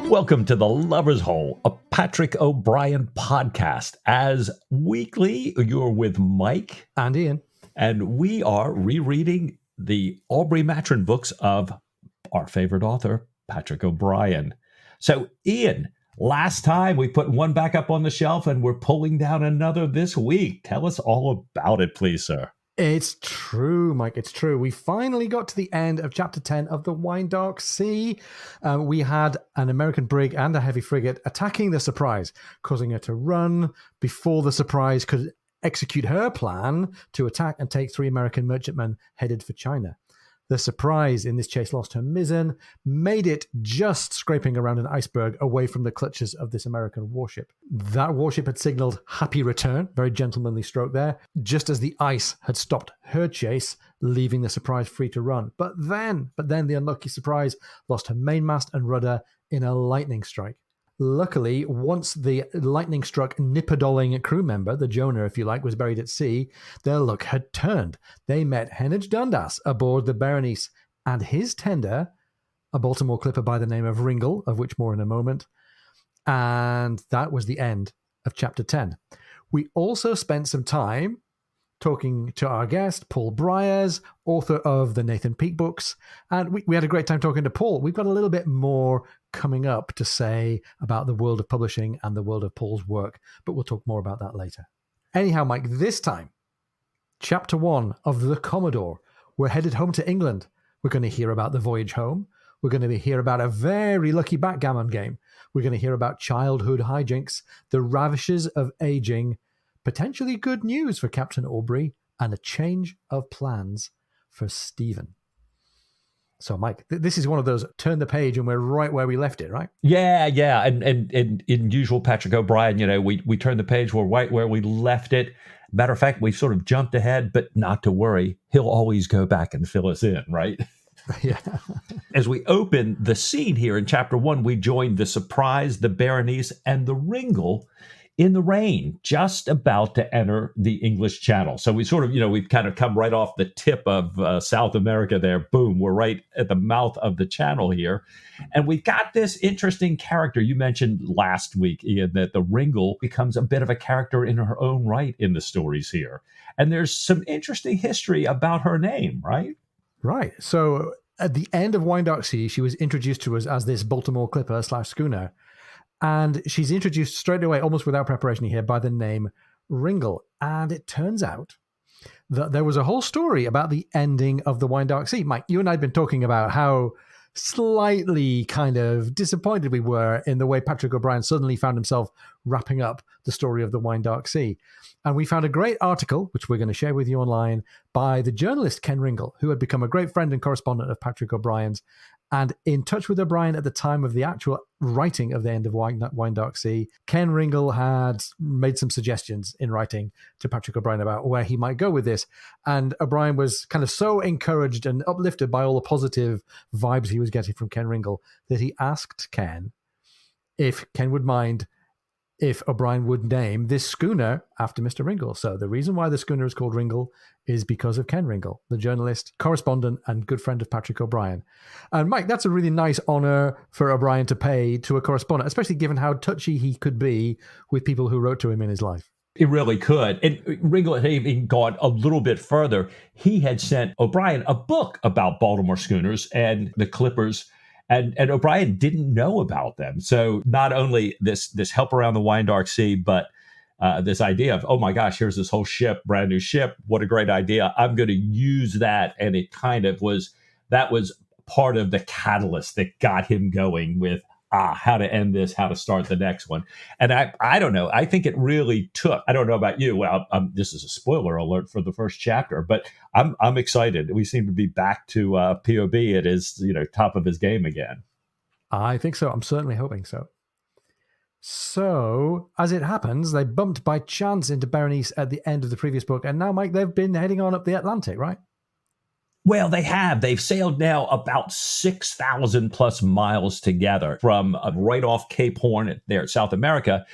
Welcome to The Lover's Hole, a Patrick O'Brien podcast. As weekly, you're with Mike and Ian, and we are rereading the Aubrey Matron books of our favorite author, Patrick O'Brien. So, Ian, last time we put one back up on the shelf and we're pulling down another this week. Tell us all about it, please, sir. It's true, Mike. It's true. We finally got to the end of Chapter 10 of the Wine-Dark Sea. We had an American brig and a heavy frigate attacking the Surprise, causing her to run before the Surprise could execute her plan to attack and take 3 American merchantmen headed for China. The Surprise in this chase lost her mizzen, made it just scraping around an iceberg away from the clutches of this American warship. That warship had signaled happy return, very gentlemanly stroke there, just as the ice had stopped her chase, leaving the Surprise free to run. But then the unlucky Surprise lost her mainmast and rudder in a lightning strike. Luckily, once the lightning-struck Nipperdolling crew member, the Jonah, if you like, was buried at sea, their luck had turned. They met Heneage Dundas aboard the Berenice and his tender, a Baltimore clipper by the name of Ringle, of which more in a moment. And that was the end of Chapter 10. We also spent some time talking to our guest, Paul Briers, author of the Nathan Peake books. And we had a great time talking to Paul. We've got a little bit more coming up to say about the world of publishing and the world of Paul's work, but we'll talk more about that later. Anyhow, Mike, this time, Chapter 1 of The Commodore. We're headed home to England. We're going to hear about the voyage home. We're going to hear about a very lucky backgammon game. We're going to hear about childhood hijinks, the ravishes of aging, potentially good news for Captain Aubrey, and a change of plans for Stephen. So, Mike, this is one of those turn the page and we're right where we left it, right? Yeah. And in usual Patrick O'Brien, we turn the page, we're right where we left it. Matter of fact, we've sort of jumped ahead, but not to worry. He'll always go back and fill us in, right? Yeah. As we open the scene here in Chapter 1, we join the Surprise, the Berenice, and the Ringle in the rain, just about to enter the English Channel. So we sort of, we've kind of come right off the tip of South America there. Boom, we're right at the mouth of the channel here. And we've got this interesting character. You mentioned last week, Ian, that the Ringle becomes a bit of a character in her own right in the stories here. And there's some interesting history about her name, right? Right. So at the end of Wine-Dark Sea, she was introduced to us as this Baltimore clipper / schooner. And she's introduced straight away, almost without preparation here, by the name Ringle. And it turns out that there was a whole story about the ending of the Wine-Dark Sea. Mike, you and I had been talking about how slightly kind of disappointed we were in the way Patrick O'Brien suddenly found himself wrapping up the story of the Wine-Dark Sea. And we found a great article, which we're going to share with you online, by the journalist Ken Ringle, who had become a great friend and correspondent of Patrick O'Brien's, and in touch with O'Brien at the time of the actual writing of the end of Wine-Dark Sea. Ken Ringle had made some suggestions in writing to Patrick O'Brien about where he might go with this. And O'Brien was kind of so encouraged and uplifted by all the positive vibes he was getting from Ken Ringle that he asked Ken if Ken would mind if O'Brien would name this schooner after Mr. Ringle. So the reason why the schooner is called Ringle is because of Ken Ringle, the journalist, correspondent, and good friend of Patrick O'Brien. And Mike, that's a really nice honor for O'Brien to pay to a correspondent, especially given how touchy he could be with people who wrote to him in his life. It really could. And Ringle had even gone a little bit further. He had sent O'Brien a book about Baltimore schooners and the clippers, and O'Brien didn't know about them. So not only this help around the Wine-Dark Sea, but this idea of, oh my gosh, here's this whole ship, brand new ship. What a great idea. I'm going to use that. And it kind of was part of the catalyst that got him going with how to end this, how to start the next one. And I don't know. I think it really took, I don't know about you. Well, this is a spoiler alert for the first chapter, but I'm excited. We seem to be back to POB at his, top of his game again. I think so. I'm certainly hoping so. So, as it happens, they bumped by chance into Berenice at the end of the previous book. And now, Mike, they've been heading on up the Atlantic, right? Well, they have. They've sailed now about 6,000 plus miles together from right off Cape Horn there at South America.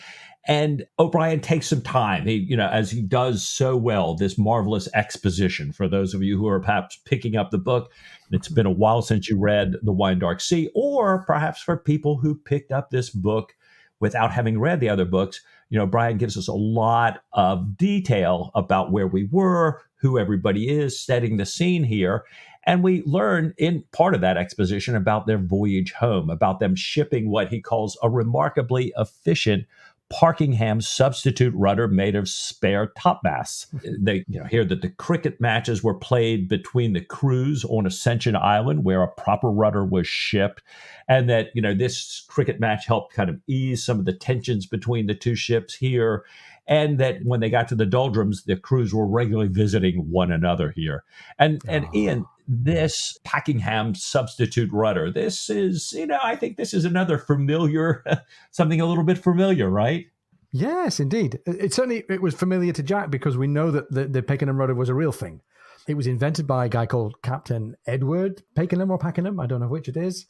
And O'Brien takes some time, as he does so well, this marvelous exposition. For those of you who are perhaps picking up the book, and it's been a while since you read The Wine Dark Sea, or perhaps for people who picked up this book without having read the other books, O'Brien gives us a lot of detail about where we were, who everybody is, setting the scene here. And we learn in part of that exposition about their voyage home, about them shipping what he calls a remarkably efficient Parkingham substitute rudder made of spare topmasts. They hear that the cricket matches were played between the crews on Ascension Island, where a proper rudder was shipped, and that this cricket match helped kind of ease some of the tensions between the two ships here, and that when they got to the doldrums, the crews were regularly visiting one another here. And Ian, this Packingham substitute rudder, this is, I think this is another familiar, something a little bit familiar, right? Yes, indeed. It was familiar to Jack because we know that the Pakenham rudder was a real thing. It was invented by a guy called Captain Edward Pakenham or Pakenham. I don't know which it is.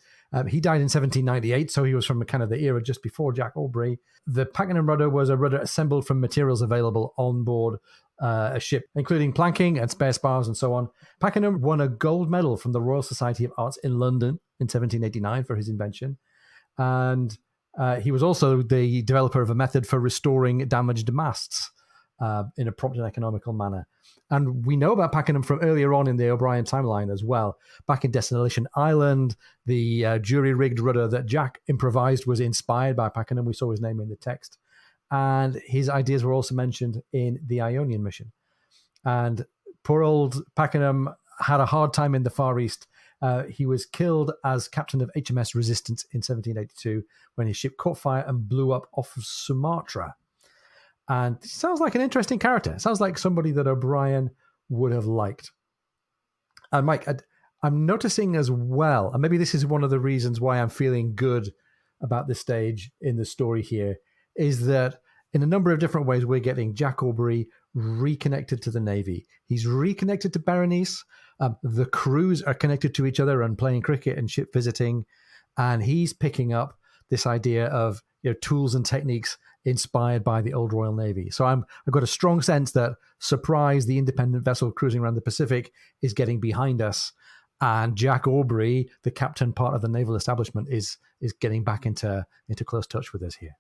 He died in 1798, so he was from kind of the era just before Jack Aubrey. The Pakenham rudder was a rudder assembled from materials available on board a ship, including planking and spare spars and so on. Pakenham won a gold medal from the Royal Society of Arts in London in 1789 for his invention. And he was also the developer of a method for restoring damaged masts in a prompt and economical manner. And we know about Pakenham from earlier on in the O'Brien timeline as well. Back in Desolation Island, the jury-rigged rudder that Jack improvised was inspired by Pakenham. We saw his name in the text. And his ideas were also mentioned in the Ionian mission. And poor old Pakenham had a hard time in the Far East. He was killed as captain of HMS Resistance in 1782 when his ship caught fire and blew up off of Sumatra. And he sounds like an interesting character. Sounds like somebody that O'Brien would have liked. And Mike, I'm noticing as well, and maybe this is one of the reasons why I'm feeling good about this stage in the story here, is that in a number of different ways, we're getting Jack Aubrey reconnected to the Navy. He's reconnected to Berenice. The crews are connected to each other and playing cricket and ship visiting. And he's picking up this idea of tools and techniques inspired by the old Royal Navy. So I've got a strong sense that Surprise, the independent vessel cruising around the Pacific, is getting behind us. And Jack Aubrey, the captain part of the naval establishment, is getting back into close touch with us here.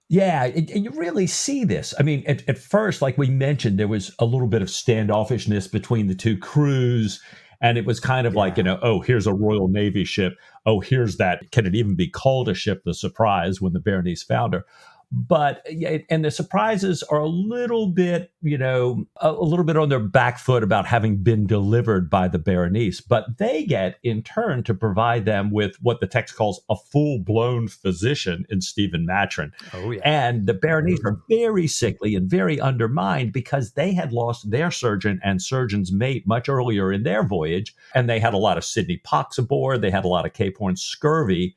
Yeah, and you really see this. I mean, at first, like we mentioned, there was a little bit of standoffishness between the two crews. And it was kind of like, oh, here's a Royal Navy ship. Oh, here's that. Can it even be called a ship? The Surprise, when the Berenice found her. But and the Surprises are a little bit, a little bit on their back foot about having been delivered by the Berenice. But they get, in turn, to provide them with what the text calls a full-blown physician in Stephen Matron. Oh, yeah. And the Berenice are very sickly and very undermined because they had lost their surgeon and surgeon's mate much earlier in their voyage. And they had a lot of Sydney pox aboard. They had a lot of Cape Horn scurvy.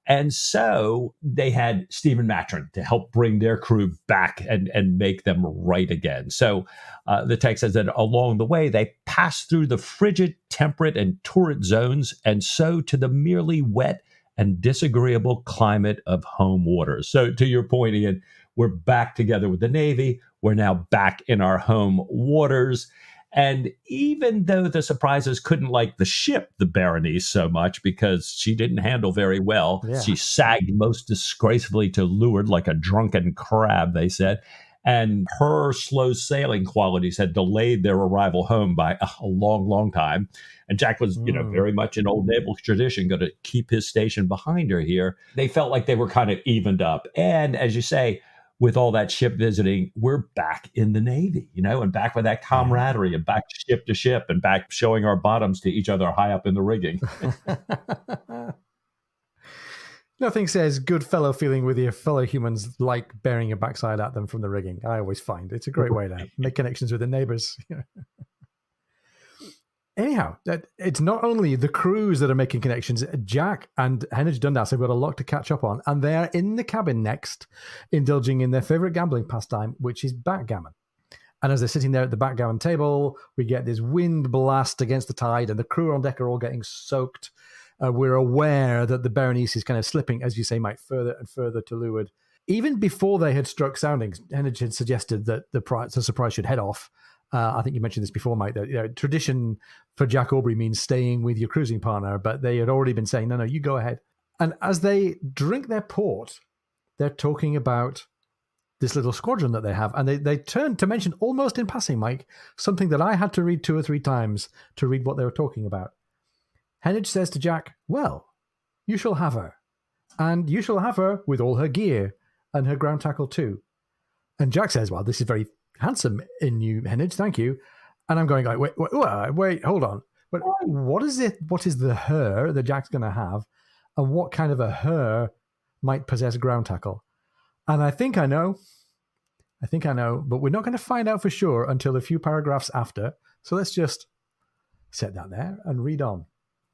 And so they had Stephen Matron to help bring their crew back and make them right again. So the text says that along the way, they passed through the frigid, temperate, and torrid zones, and so to the merely wet and disagreeable climate of home waters. So to your point, Ian, we're back together with the Navy. We're now back in our home waters. And even though the Surprises couldn't like the ship, the Berenice, so much because she didn't handle very well, she sagged most disgracefully to leeward like a drunken crab, they said. And her slow sailing qualities had delayed their arrival home by a long, long time. And Jack was, very much in old naval tradition, going to keep his station behind her here. They felt like they were kind of evened up. And as you say, with all that ship visiting, we're back in the Navy, and back with that camaraderie and back ship to ship and back showing our bottoms to each other high up in the rigging. Nothing says good fellow feeling with your fellow humans like bearing your backside at them from the rigging. I always find it's a great way to make connections with the neighbors. Anyhow, it's not only the crews that are making connections. Jack and Hennage Dundas have got a lot to catch up on, and they're in the cabin next, indulging in their favorite gambling pastime, which is backgammon. And as they're sitting there at the backgammon table, we get this wind blast against the tide, and the crew on deck are all getting soaked. We're aware that the Berenice is kind of slipping, as you say, Mike, further and further to leeward. even before they had struck soundings, Hennig had suggested that the surprise should head off. I think you mentioned this before, Mike, that tradition for Jack Aubrey means staying with your cruising partner, but they had already been saying, no, you go ahead. And as they drink their port, they're talking about this little squadron that they have. And they turn to mention, almost in passing, Mike, something that I had to read 2 or 3 times to read what they were talking about. Hennig says to Jack, well, you shall have her. And you shall have her with all her gear and her ground tackle too. And Jack says, well, this is very handsome in you, Hennig, thank you. And I'm going, like, wait, hold on. But what is it? What is the her that Jack's going to have? And what kind of a her might possess ground tackle? And I think I know, but we're not going to find out for sure until a few paragraphs after. So let's just set that there and read on.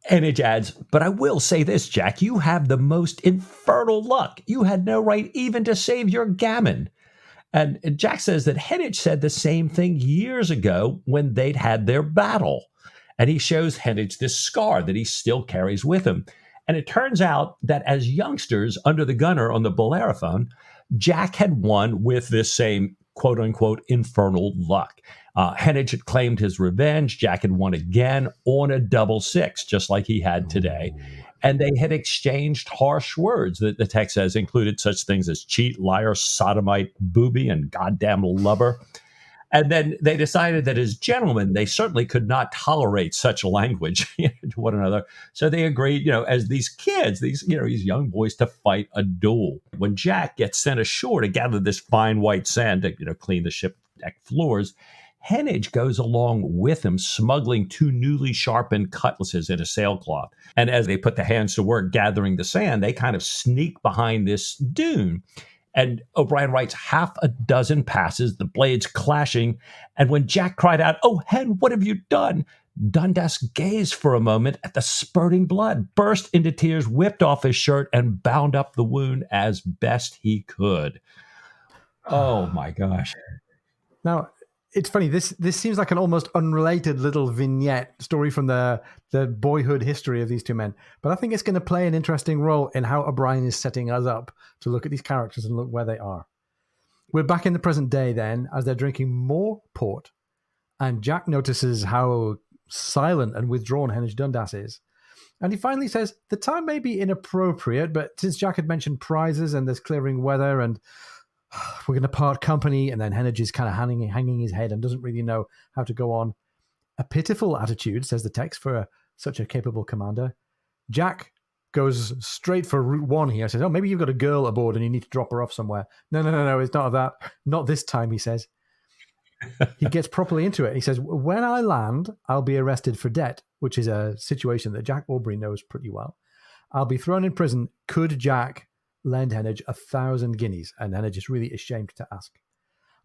Hennig adds, but I will say this, Jack, you have the most infernal luck. You had no right even to save your gammon. And Jack says that Hennig said the same thing years ago when they'd had their battle. And he shows Hennig this scar that he still carries with him. And it turns out that as youngsters under the gunner on the Bellerophon, Jack had won with this same quote-unquote infernal luck. Hennig had claimed his revenge. Jack had won again on a double 6, just like he had today. And they had exchanged harsh words that the text says included such things as cheat, liar, sodomite, booby, and goddamn lubber. And then they decided that as gentlemen, they certainly could not tolerate such language to one another. So they agreed, as these kids, these young boys, to fight a duel. When Jack gets sent ashore to gather this fine white sand to, clean the ship deck floors, Hennig goes along with him, smuggling 2 newly sharpened cutlasses in a sailcloth. And as they put the hands to work gathering the sand, they kind of sneak behind this dune. And O'Brien writes 6 passes, the blades clashing. And when Jack cried out, "Oh, Hen, what have you done?" Dundas gazed for a moment at the spurting blood, burst into tears, whipped off his shirt, and bound up the wound as best he could. Oh, my gosh. Now, it's funny. This seems like an almost unrelated little vignette story from the boyhood history of these 2 men. But I think it's going to play an interesting role in how O'Brien is setting us up to look at these characters and look where they are. We're back in the present day then, as they're drinking more port. And Jack notices how silent and withdrawn Hennig Dundas is. And he finally says, the time may be inappropriate, but since Jack had mentioned prizes and there's clearing weather and we're going to part company, and then Hennig is kind of hanging his head and doesn't really know how to go on. A pitiful attitude, says the text, for such a capable commander. Jack goes straight for route 1 here. Says, oh, maybe you've got a girl aboard and you need to drop her off somewhere. No, it's not that. Not this time, he says. He gets properly into it. He says, when I land, I'll be arrested for debt, which is a situation that Jack Aubrey knows pretty well. I'll be thrown in prison. Could Jack lend Hennig 1,000 guineas? And Hennig is really ashamed to ask.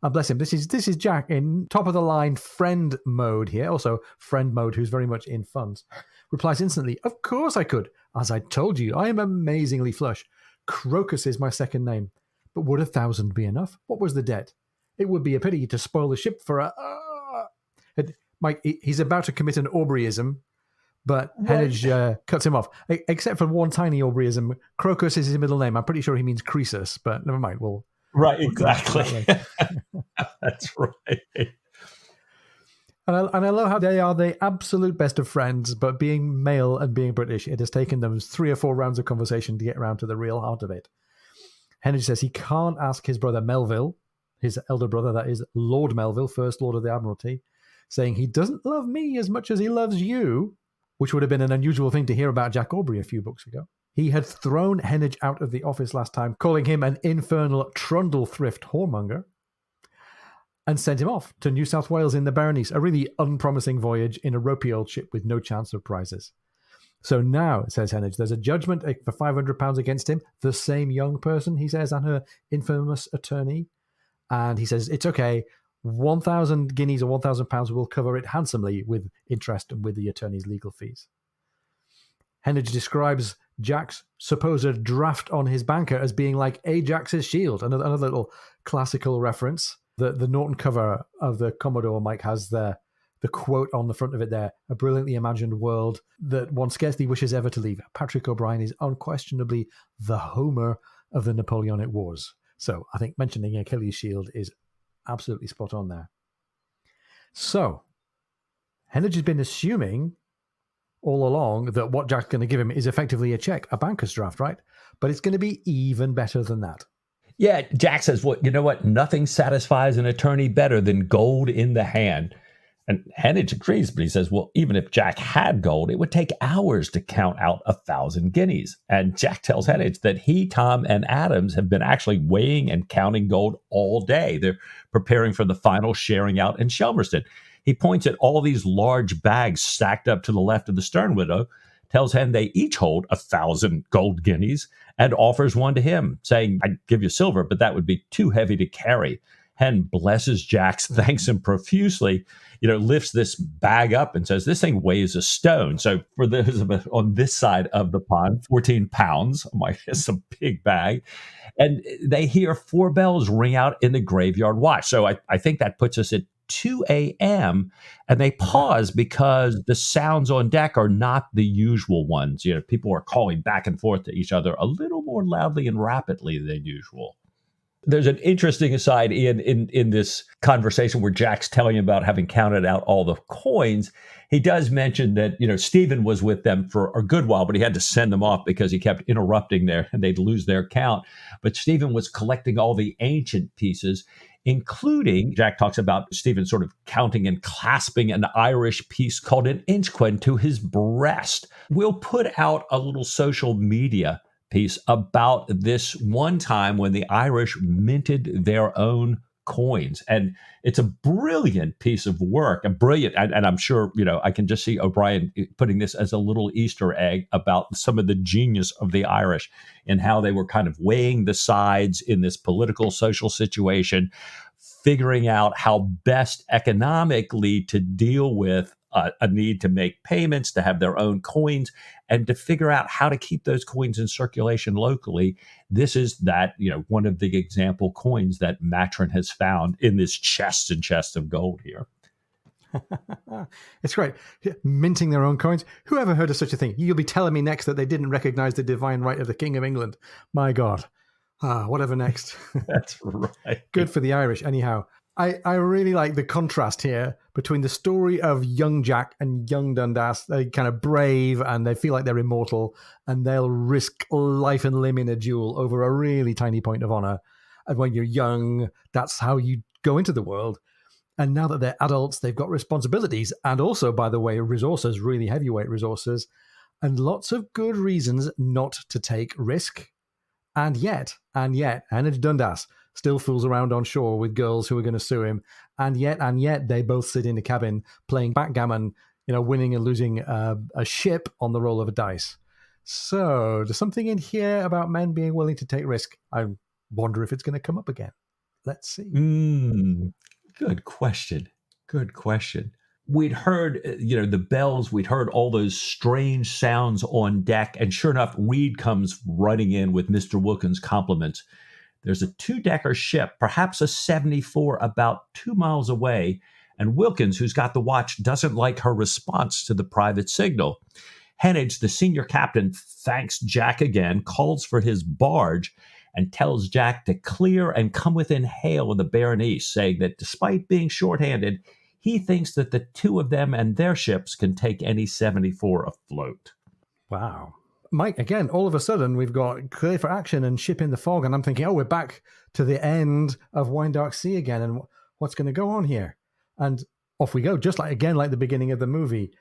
And bless him, this is Jack in top of the line friend mode here, also friend mode who's very much in funds. Replies instantly, of course I could. As I told you, I am amazingly flush. Crocus is my second name. But would 1,000 be enough? What was the debt? It would be a pity to spoil the ship for a... Mike, he's about to commit an Aubreyism, but Hennig cuts him off. Except for one tiny Aubreyism. Crocus is his middle name. I'm pretty sure he means Croesus, but never mind. Right, exactly. That's right. And I love how they are the absolute best of friends, but being male and being British, it has taken them 3 or 4 rounds of conversation to get around to the real heart of it. Hennig says he can't ask his brother Melville, his elder brother, that is Lord Melville, First Lord of the Admiralty, saying he doesn't love me as much as he loves you, which would have been an unusual thing to hear about Jack Aubrey a few books ago. He had thrown Hennig out of the office last time, calling him an infernal trundle-thrift whoremonger, and sent him off to New South Wales in the Berenice, a really unpromising voyage in a ropey old ship with no chance of prizes. So now, says Hennig, there's a judgment for £500 against him, the same young person, he says, and her infamous attorney. And he says, it's okay, 1,000 guineas or £1,000 will cover it handsomely with interest and with the attorney's legal fees. Hennig describes Jack's supposed draft on his banker as being like Ajax's shield, another little classical reference. The Norton cover of the Commodore, Mike, has the quote on the front of it there, a brilliantly imagined world that one scarcely wishes ever to leave. Patrick O'Brien is unquestionably the Homer of the Napoleonic Wars. So I think mentioning Achilles' shield is absolutely spot on there. So Hennig has been assuming all along that what Jack's going to give him is effectively a check, a banker's draft, right? But it's going to be even better than that. Yeah, Jack says, well, you know what? Nothing satisfies an attorney better than gold in the hand. And Hennig agrees, but he says, well, even if Jack had gold, it would take hours to count out 1,000 guineas. And Jack tells Hennig that he, Tom, and Adams have been actually weighing and counting gold all day. They're preparing for the final sharing out in Shelmerston. He points at all these large bags stacked up to the left of the stern window, tells Hen they each hold 1,000 gold guineas, and offers one to him, saying, I'd give you silver, but that would be too heavy to carry. Hen blesses Jack, thanks him profusely, lifts this bag up and says, this thing weighs a stone. So for those of us on this side of the pond, 14 pounds, it's a big bag. And they hear 4 bells ring out in the graveyard watch. So I think that puts us at 2 a.m. and they pause because the sounds on deck are not the usual ones. People are calling back and forth to each other a little more loudly and rapidly than usual. There's an interesting aside, Ian, in this conversation where Jack's telling him about having counted out all the coins. He does mention that, Stephen was with them for a good while, but he had to send them off because he kept interrupting there and they'd lose their count. But Stephen was collecting all the ancient pieces, including, Jack talks about Stephen sort of counting and clasping an Irish piece called an inchquin to his breast. We'll put out a little social media piece about this one time when the Irish minted their own coins. And it's a brilliant piece of work, and I'm sure, I can just see O'Brien putting this as a little Easter egg about some of the genius of the Irish and how they were kind of weighing the sides in this political, social situation, figuring out how best economically to deal with a need to make payments, to have their own coins, and to figure out how to keep those coins in circulation locally. This is that, one of the example coins that Matron has found in this chest and chest of gold here. It's great. Minting their own coins. Who ever heard of such a thing? You'll be telling me next that they didn't recognize the divine right of the King of England. My God. Whatever next. That's right. Good for the Irish. Anyhow, I really like the contrast here between the story of young Jack and young Dundas. They're kind of brave and they feel like they're immortal and they'll risk life and limb in a duel over a really tiny point of honor. And when you're young, that's how you go into the world. And now that they're adults, they've got responsibilities and also, by the way, resources, really heavyweight resources, and lots of good reasons not to take risk. And yet, Hennig Dundas still fools around on shore with girls who are going to sue him. And yet, they both sit in the cabin playing backgammon, winning and losing a ship on the roll of a dice. So there's something in here about men being willing to take risk. I wonder if it's going to come up again. Let's see. Good question. We'd heard, the bells, we'd heard all those strange sounds on deck. And sure enough, Reed comes running in with Mr. Wilkins' compliments. There's a 2-decker ship, perhaps a 74, about 2 miles away. And Wilkins, who's got the watch, doesn't like her response to the private signal. Hennig, the senior captain, thanks Jack again, calls for his barge, and tells Jack to clear and come within hail of the Berenice, saying that despite being shorthanded, he thinks that the two of them and their ships can take any 74 afloat. Wow. Mike, again, all of a sudden, we've got clear for action and ship in the fog, and I'm thinking, we're back to the end of Wine-Dark Sea again, and what's going to go on here? And off we go, just like the beginning of the movie.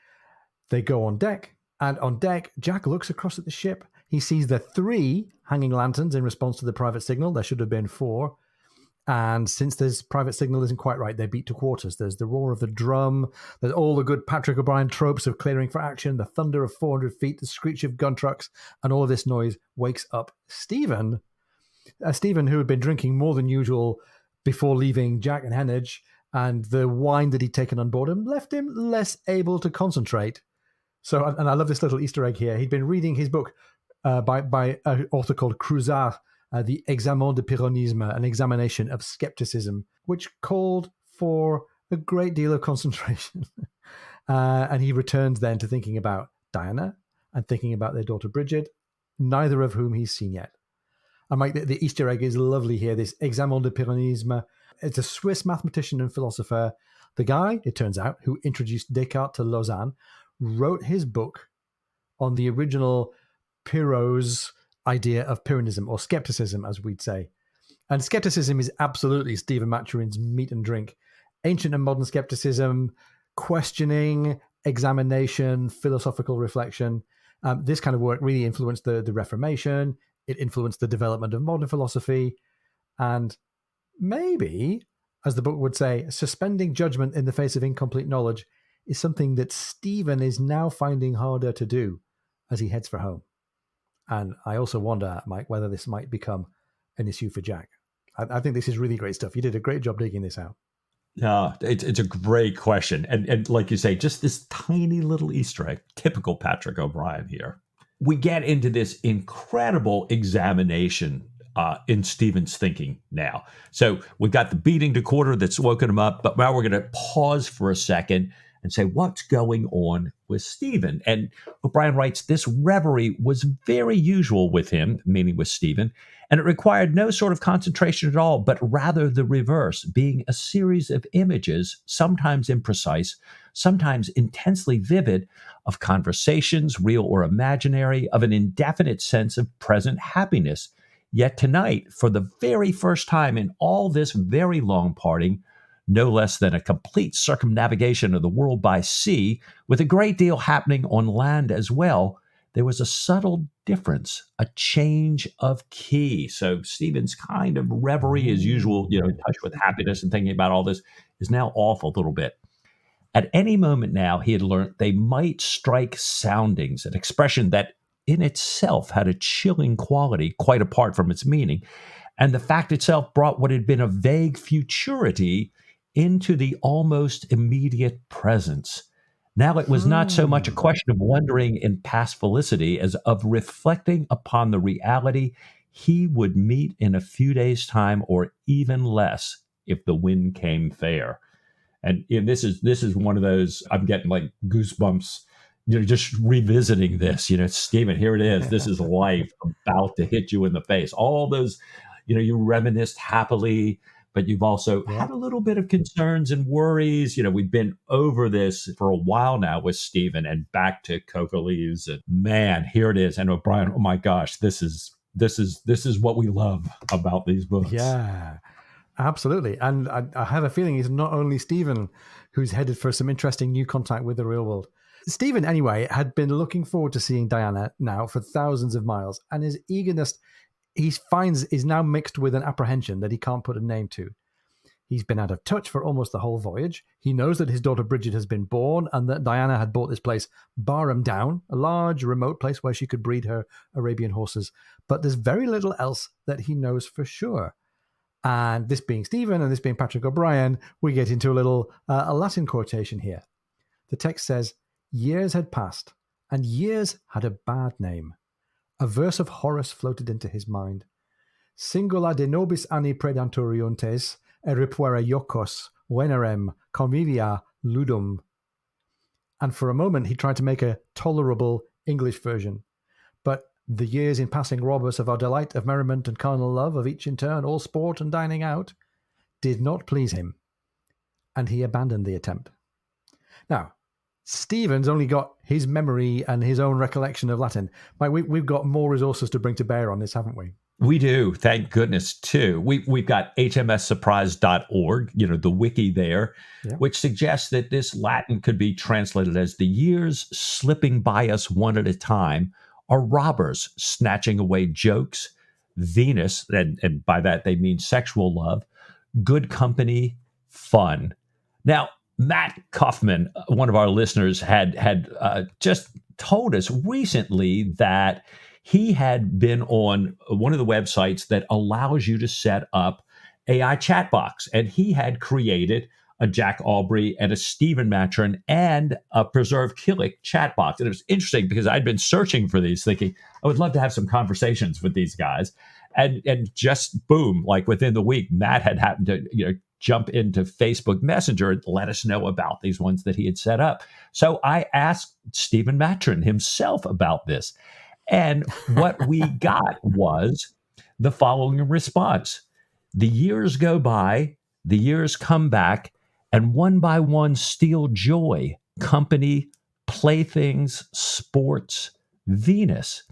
They go on deck, and on deck, Jack looks across at the ship. He sees the 3 hanging lanterns in response to the private signal. There should have been 4. And since this private signal isn't quite right, they beat to quarters. There's the roar of the drum. There's all the good Patrick O'Brien tropes of clearing for action, the thunder of 400 feet, the screech of gun trucks, and all of this noise wakes up Stephen. Stephen, who had been drinking more than usual before leaving Jack and Hennig, and the wine that he'd taken on board him left him less able to concentrate. So, and I love this little Easter egg here. He'd been reading his book by an author called Cruzat, the Examen de Pyrrhonisme, an examination of skepticism, which called for a great deal of concentration. And he returns then to thinking about Diana and thinking about their daughter Bridget, neither of whom he's seen yet. And Mike, the Easter egg is lovely here. This Examen de Pyrrhonisme. It's a Swiss mathematician and philosopher. The guy, it turns out, who introduced Descartes to Lausanne, wrote his book on the original Pyrrho's idea of Pyrrhonism, or skepticism, as we'd say. And skepticism is absolutely Stephen Maturin's meat and drink. Ancient and modern skepticism, questioning, examination, philosophical reflection. This kind of work really influenced the Reformation. It influenced the development of modern philosophy. And maybe, as the book would say, suspending judgment in the face of incomplete knowledge is something that Stephen is now finding harder to do as he heads for home. And I also wonder, Mike, whether this might become an issue for Jack. I think this is really great stuff. You did a great job digging this out. Yeah, it's a great question. And like you say, just this tiny little Easter egg, typical Patrick O'Brian here. We get into this incredible examination in Stephen's thinking now. So we've got the beating to quarter that's woken him up, but now we're going to pause for a second and say, what's going on with Stephen? And O'Brian writes, this reverie was very usual with him, meaning with Stephen, and it required no sort of concentration at all, but rather the reverse, being a series of images, sometimes imprecise, sometimes intensely vivid, of conversations, real or imaginary, of an indefinite sense of present happiness. Yet tonight, for the very first time in all this very long parting, no less than a complete circumnavigation of the world by sea, with a great deal happening on land as well, there was a subtle difference, a change of key. So Stephen's kind of reverie, as usual, in touch with happiness and thinking about all this, is now off a little bit. At any moment now, he had learned they might strike soundings, an expression that in itself had a chilling quality, quite apart from its meaning. And the fact itself brought what had been a vague futurity into the almost immediate presence. Now it was not so much a question of wondering in past felicity as of reflecting upon the reality he would meet in a few days' time, or even less if the wind came fair. And this is one of those, I'm getting like goosebumps, just revisiting this, Stephen, here it is. This is life about to hit you in the face. All those, you reminisced happily, but you've also had a little bit of concerns and worries. We've been over this for a while now with Stephen, and back to coca leaves. And man, here it is. And O'Brian, oh my gosh, this is what we love about these books. Yeah, absolutely. And I have a feeling it's not only Stephen who's headed for some interesting new contact with the real world. Stephen, anyway, had been looking forward to seeing Diana now for thousands of miles, and his eagerness he finds is now mixed with an apprehension that he can't put a name to. He's been out of touch for almost the whole voyage. He knows that his daughter Bridget has been born and that Diana had bought this place, Barham Down, a large remote place where she could breed her Arabian horses. But there's very little else that he knows for sure. And this being Stephen and this being Patrick O'Brian, we get into a Latin quotation here. The text says, years had passed, and years had a bad name. A verse of Horace floated into his mind. Singula de nobis anni predanturiontes, eripuera iocos, venerem, convivia ludum. And for a moment, he tried to make a tolerable English version. But the years in passing rob us of our delight, of merriment and carnal love, of each in turn, all sport and dining out, did not please him, and he abandoned the attempt. Now, Stephen's only got his memory and his own recollection of Latin. Mike, we've got more resources to bring to bear on this, haven't we? We do, thank goodness, too. We've got hmssurprise.org, the wiki there, which suggests that this Latin could be translated as the years slipping by us one at a time are robbers snatching away jokes, Venus, and by that they mean sexual love, good company, fun. Now, Matt Kaufman, one of our listeners, had just told us recently that he had been on one of the websites that allows you to set up AI chat box, and he had created a Jack Aubrey and a Stephen Maturin and a Preserve Killick chat box. And it was interesting because I'd been searching for these, thinking I would love to have some conversations with these guys, and just boom, like within the week, Matt had happened to jump into Facebook Messenger and let us know about these ones that he had set up. So I asked Stephen Maturin himself about this. And what we got was the following response: the years go by, the years come back, and one by one steal joy, company, playthings, sports, Venus.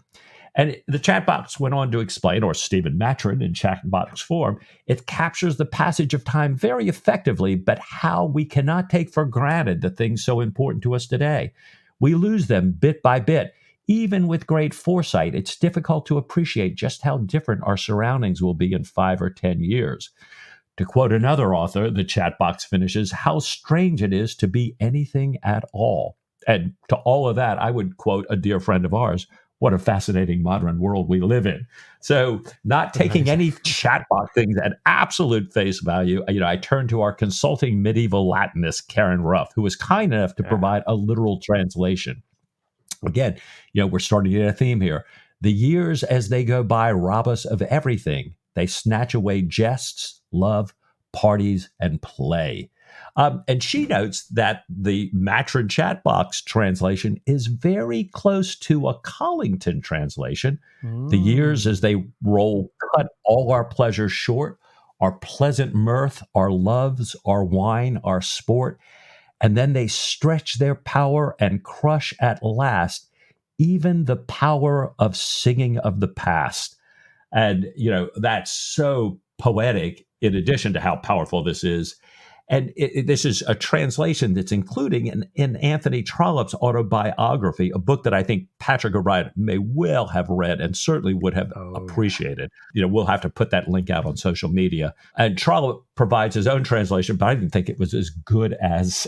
And the chat box went on to explain, or Stephen Matron in chat box form, it captures the passage of time very effectively, but how we cannot take for granted the things so important to us today. We lose them bit by bit. Even with great foresight, it's difficult to appreciate just how different our surroundings will be in 5 or 10 years. To quote another author, the chat box finishes, how strange it is to be anything at all. And to all of that, I would quote a dear friend of ours, what a fascinating modern world we live in. So, not taking any chat box things at absolute face value, I turned to our consulting medieval Latinist, Karen Ruff, who was kind enough to provide a literal translation. Again, we're starting to get a theme here. The years as they go by rob us of everything. They snatch away jests, love, parties, and play. And she notes that the Matron Chatbox translation is very close to a Collington translation. The years as they roll cut all our pleasures short, our pleasant mirth, our loves, our wine, our sport, and then they stretch their power and crush at last even the power of singing of the past. And, that's so poetic in addition to how powerful this is. And this is a translation that's including in Anthony Trollope's autobiography, a book that I think Patrick O'Brien may well have read and certainly would have appreciated. We'll have to put that link out on social media. And Trollope provides his own translation, but I didn't think it was as good as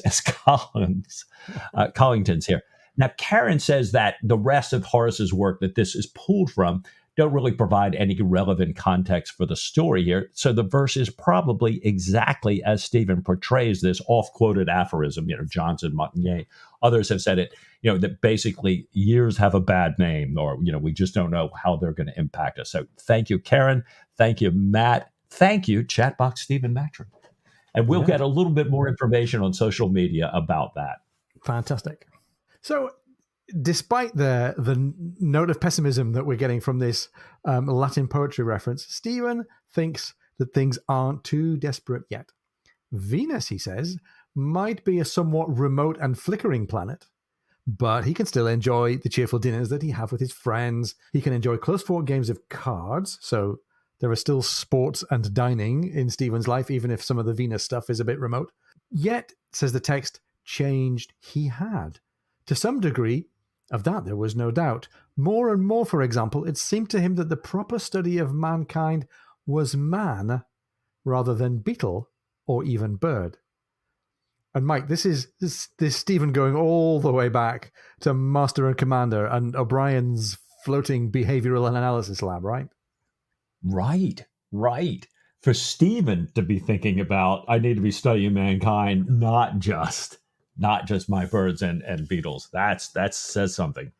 Collington's here. Now, Karen says that the rest of Horace's work that this is pulled from don't really provide any relevant context for the story here. So the verse is probably exactly as Stephen portrays this off-quoted aphorism, Johnson, Montaigne. Others have said it, that basically years have a bad name, or, we just don't know how they're going to impact us. So thank you, Karen. Thank you, Matt. Thank you, Chatbox Stephen Matron. And we'll get a little bit more information on social media about that. Fantastic. So despite the note of pessimism that we're getting from this Latin poetry reference, Stephen thinks that things aren't too desperate yet. Venus, he says, might be a somewhat remote and flickering planet, but he can still enjoy the cheerful dinners that he have with his friends. He can enjoy close-fought games of cards, so there are still sports and dining in Stephen's life, even if some of the Venus stuff is a bit remote. Yet, says the text, changed he had. To some degree, of that there was no doubt. More and more, for example, it seemed to him that the proper study of mankind was man rather than beetle or even bird. And Mike, this is Stephen going all the way back to Master and Commander and O'Brien's floating behavioral analysis lab, right? Right. For Stephen to be thinking about, I need to be studying mankind, not just my birds and beetles. That says something.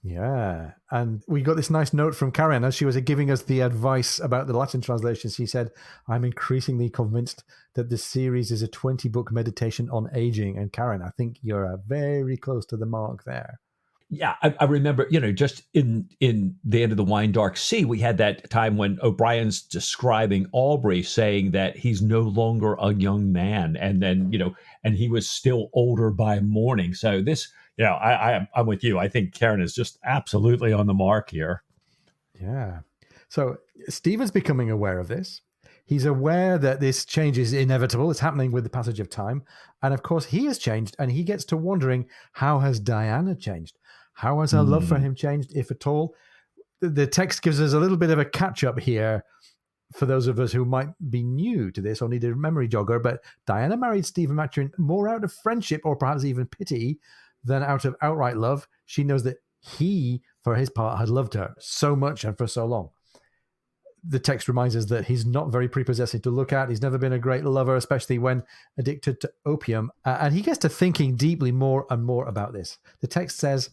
Yeah. And we got this nice note from Karen as she was giving us the advice about the Latin translations. She said, I'm increasingly convinced that this series is a 20-book meditation on aging. And Karen, I think you're very close to the mark there. Yeah, I remember, just in the end of the Wine Dark Sea, we had that time when O'Brien's describing Aubrey, saying that he's no longer a young man, and then and he was still older by morning. So this, I'm with you. I think Karen is just absolutely on the mark here. Yeah. So Stephen's becoming aware of this. He's aware that this change is inevitable. It's happening with the passage of time, and of course he has changed, and he gets to wondering, how has Diana changed? How has our love for him changed, if at all? The text gives us a little bit of a catch-up here for those of us who might be new to this or need a memory jogger, but Diana married Stephen Matron more out of friendship or perhaps even pity than out of outright love. She knows that he, for his part, had loved her so much and for so long. The text reminds us that he's not very prepossessing to look at. He's never been a great lover, especially when addicted to opium. And he gets to thinking deeply more and more about this. The text says,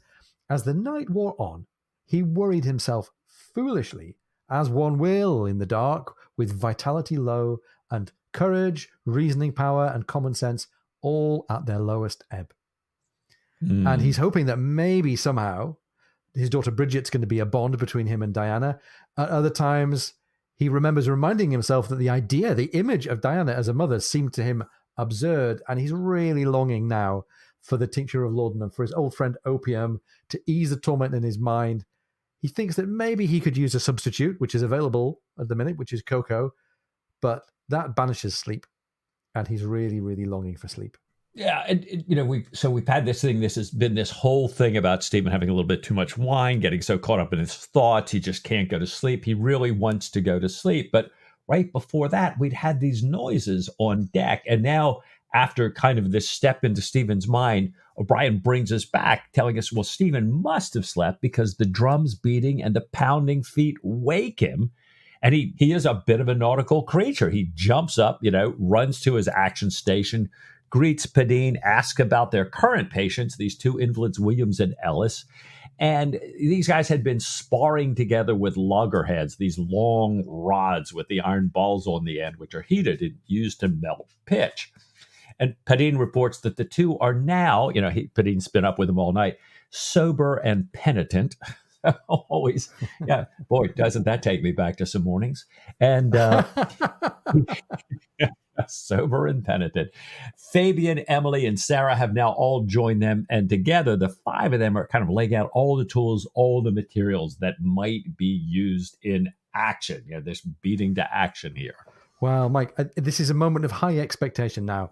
as the night wore on, he worried himself foolishly, as one will in the dark, with vitality low, and courage, reasoning power, and common sense all at their lowest ebb. And he's hoping that maybe somehow his daughter Bridget's going to be a bond between him and Diana. At other times, He remembers reminding himself that the image of Diana as a mother seemed to him absurd, and he's really longing now for the tincture of laudanum, for his old friend opium, to ease the torment in his mind. He thinks that maybe he could use a substitute, which is available at the minute, which is cocoa, but that banishes sleep, and he's really, really longing for sleep. Yeah, and we've had this thing. This has been this whole thing about Stephen having a little bit too much wine, getting so caught up in his thoughts, he just can't go to sleep. He really wants to go to sleep, but right before that, we'd had these noises on deck, and now after kind of this step into Stephen's mind, O'Brien brings us back, telling us, well, Stephen must have slept because the drums beating and the pounding feet wake him. And he is a bit of a nautical creature. He jumps up, runs to his action station, greets Padine, asks about their current patients, these two invalids, Williams and Ellis. And these guys had been sparring together with loggerheads, these long rods with the iron balls on the end, which are heated and used to melt pitch. And Padine reports that the two are now, Padine's been up with them all night, sober and penitent. Always, yeah, boy, doesn't that take me back to some mornings. And sober and penitent. Fabian, Emily, and Sarah have now all joined them, and together the five of them are kind of laying out all the tools, all the materials that might be used in action. This beating to action here. Well, Mike, this is a moment of high expectation now.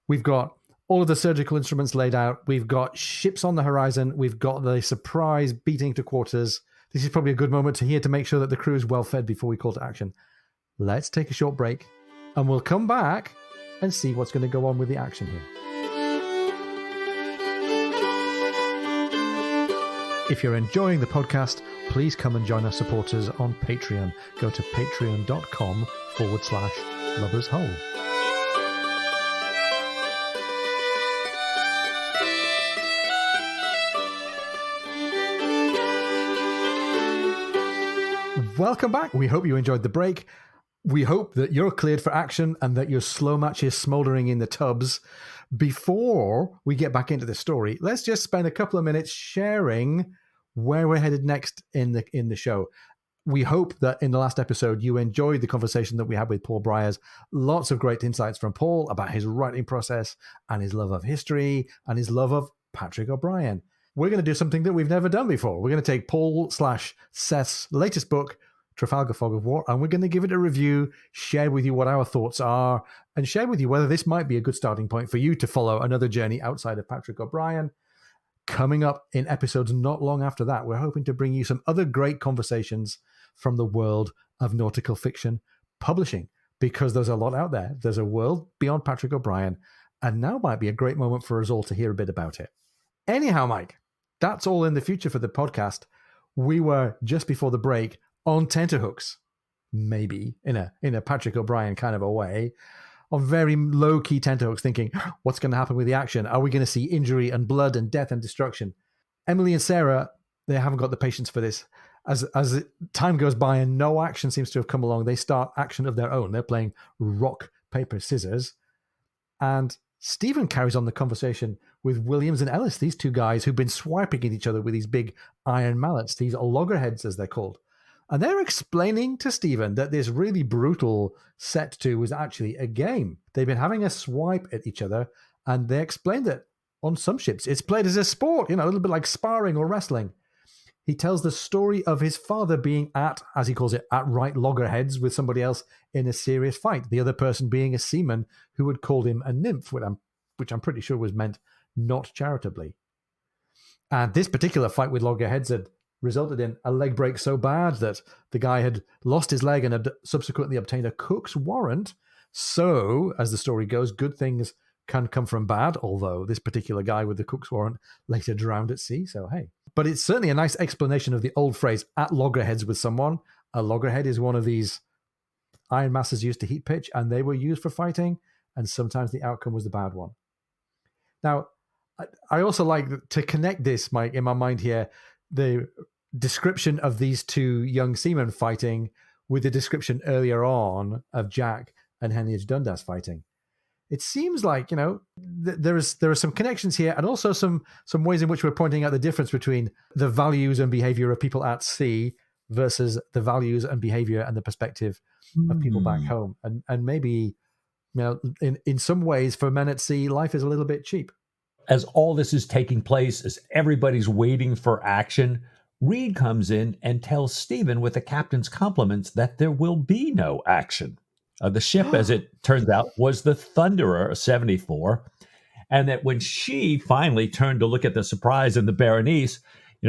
We've got all of the surgical instruments laid out. We've got ships on the horizon. We've got the surprise beating to quarters. This is probably a good moment to make sure that the crew is well fed before we call to action. Let's take a short break, and we'll come back and see what's going to go on with the action here. If you're enjoying the podcast, please come and join our supporters on Patreon. Go to patreon.com/Lover's Hole. Welcome back. We hope you enjoyed the break. We hope that you're cleared for action and that your slow match is smoldering in the tubs. Before we get back into the story, let's just spend a couple of minutes sharing where we're headed next in the show. We hope that in the last episode you enjoyed the conversation that we had with Paul Briers. Lots of great insights from Paul about his writing process and his love of history and his love of Patrick O'Brien. We're going to do something that we've never done before. We're going to take Paul/Seth's latest book, Trafalgar Fog of War, and we're going to give it a review, share with you what our thoughts are, and share with you whether this might be a good starting point for you to follow another journey outside of Patrick O'Brien. Coming up in episodes not long after that, we're hoping to bring you some other great conversations from the world of nautical fiction publishing, because there's a lot out there. There's a world beyond Patrick O'Brien, and now might be a great moment for us all to hear a bit about it. Anyhow, Mike, that's all in the future for the podcast. We were, just before the break, on tenterhooks, maybe in a Patrick O'Brien kind of a way, on very low-key tenterhooks, thinking, what's going to happen with the action? Are we going to see injury and blood and death and destruction? Emily and Sarah, they haven't got the patience for this. As time goes by and no action seems to have come along, they start action of their own. They're playing rock, paper, scissors. And Stephen carries on the conversation with Williams and Ellis, these two guys who've been swiping at each other with these big iron mallets, these loggerheads as they're called. And they're explaining to Stephen that this really brutal set to was actually a game. They've been having a swipe at each other, and they explained that on some ships it's played as a sport, a little bit like sparring or wrestling. He tells the story of his father being at, as he calls it, at right loggerheads with somebody else in a serious fight, the other person being a seaman who had called him a nymph, which I'm pretty sure was meant not charitably. And this particular fight with loggerheads had resulted in a leg break so bad that the guy had lost his leg and had subsequently obtained a cook's warrant. So, as the story goes, good things can come from bad, although this particular guy with the cook's warrant later drowned at sea, so hey. But it's certainly a nice explanation of the old phrase, at loggerheads with someone. A loggerhead is one of these iron masses used to heat pitch, and they were used for fighting, and sometimes the outcome was the bad one. Now, I also like to connect this, Mike, in my mind here, the description of these two young seamen fighting with the description earlier on of Jack and Heneage Dundas fighting. It seems like, there are some connections here, and also some ways in which we're pointing out the difference between the values and behavior of people at sea versus the values and behavior and the perspective of people back home. And maybe, in some ways for men at sea, life is a little bit cheap. As all this is taking place, as everybody's waiting for action, Reed comes in and tells Stephen, with the captain's compliments, that there will be no action. The ship, as it turns out, was the Thunderer 74, and that when she finally turned to look at the Surprise and the Berenice,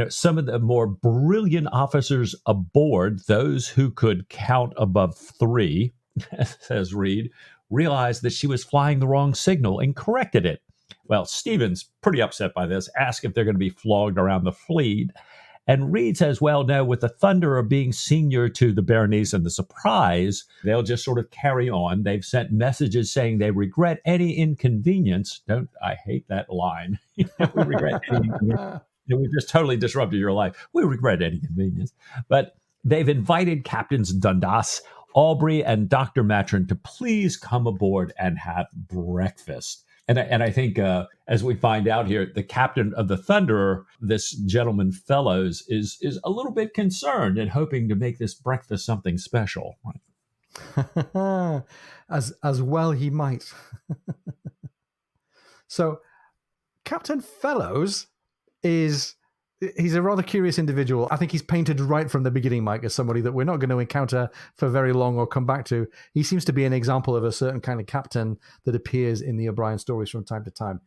some of the more brilliant officers aboard, those who could count above 3, says Reed, realized that she was flying the wrong signal and corrected it. Well, Stephen's pretty upset by this, asks if they're going to be flogged around the fleet. And Reed says, well, no, with the Thunderer being senior to the Berenice and the Surprise, they'll just sort of carry on. They've sent messages saying they regret any inconvenience. I hate that line. We regret any inconvenience. We've just totally disrupted your life. We regret any inconvenience. But they've invited Captains Dundas, Aubrey, and Dr. Matron to please come aboard and have breakfast. And I think, as we find out here, the captain of the Thunderer, this gentleman Fellows, is a little bit concerned and hoping to make this breakfast something special. as well he might. So Captain Fellows he's a rather curious individual. I think he's painted right from the beginning, Mike, as somebody that we're not going to encounter for very long or come back to. He seems to be an example of a certain kind of captain that appears in the O'Brien stories from time to time.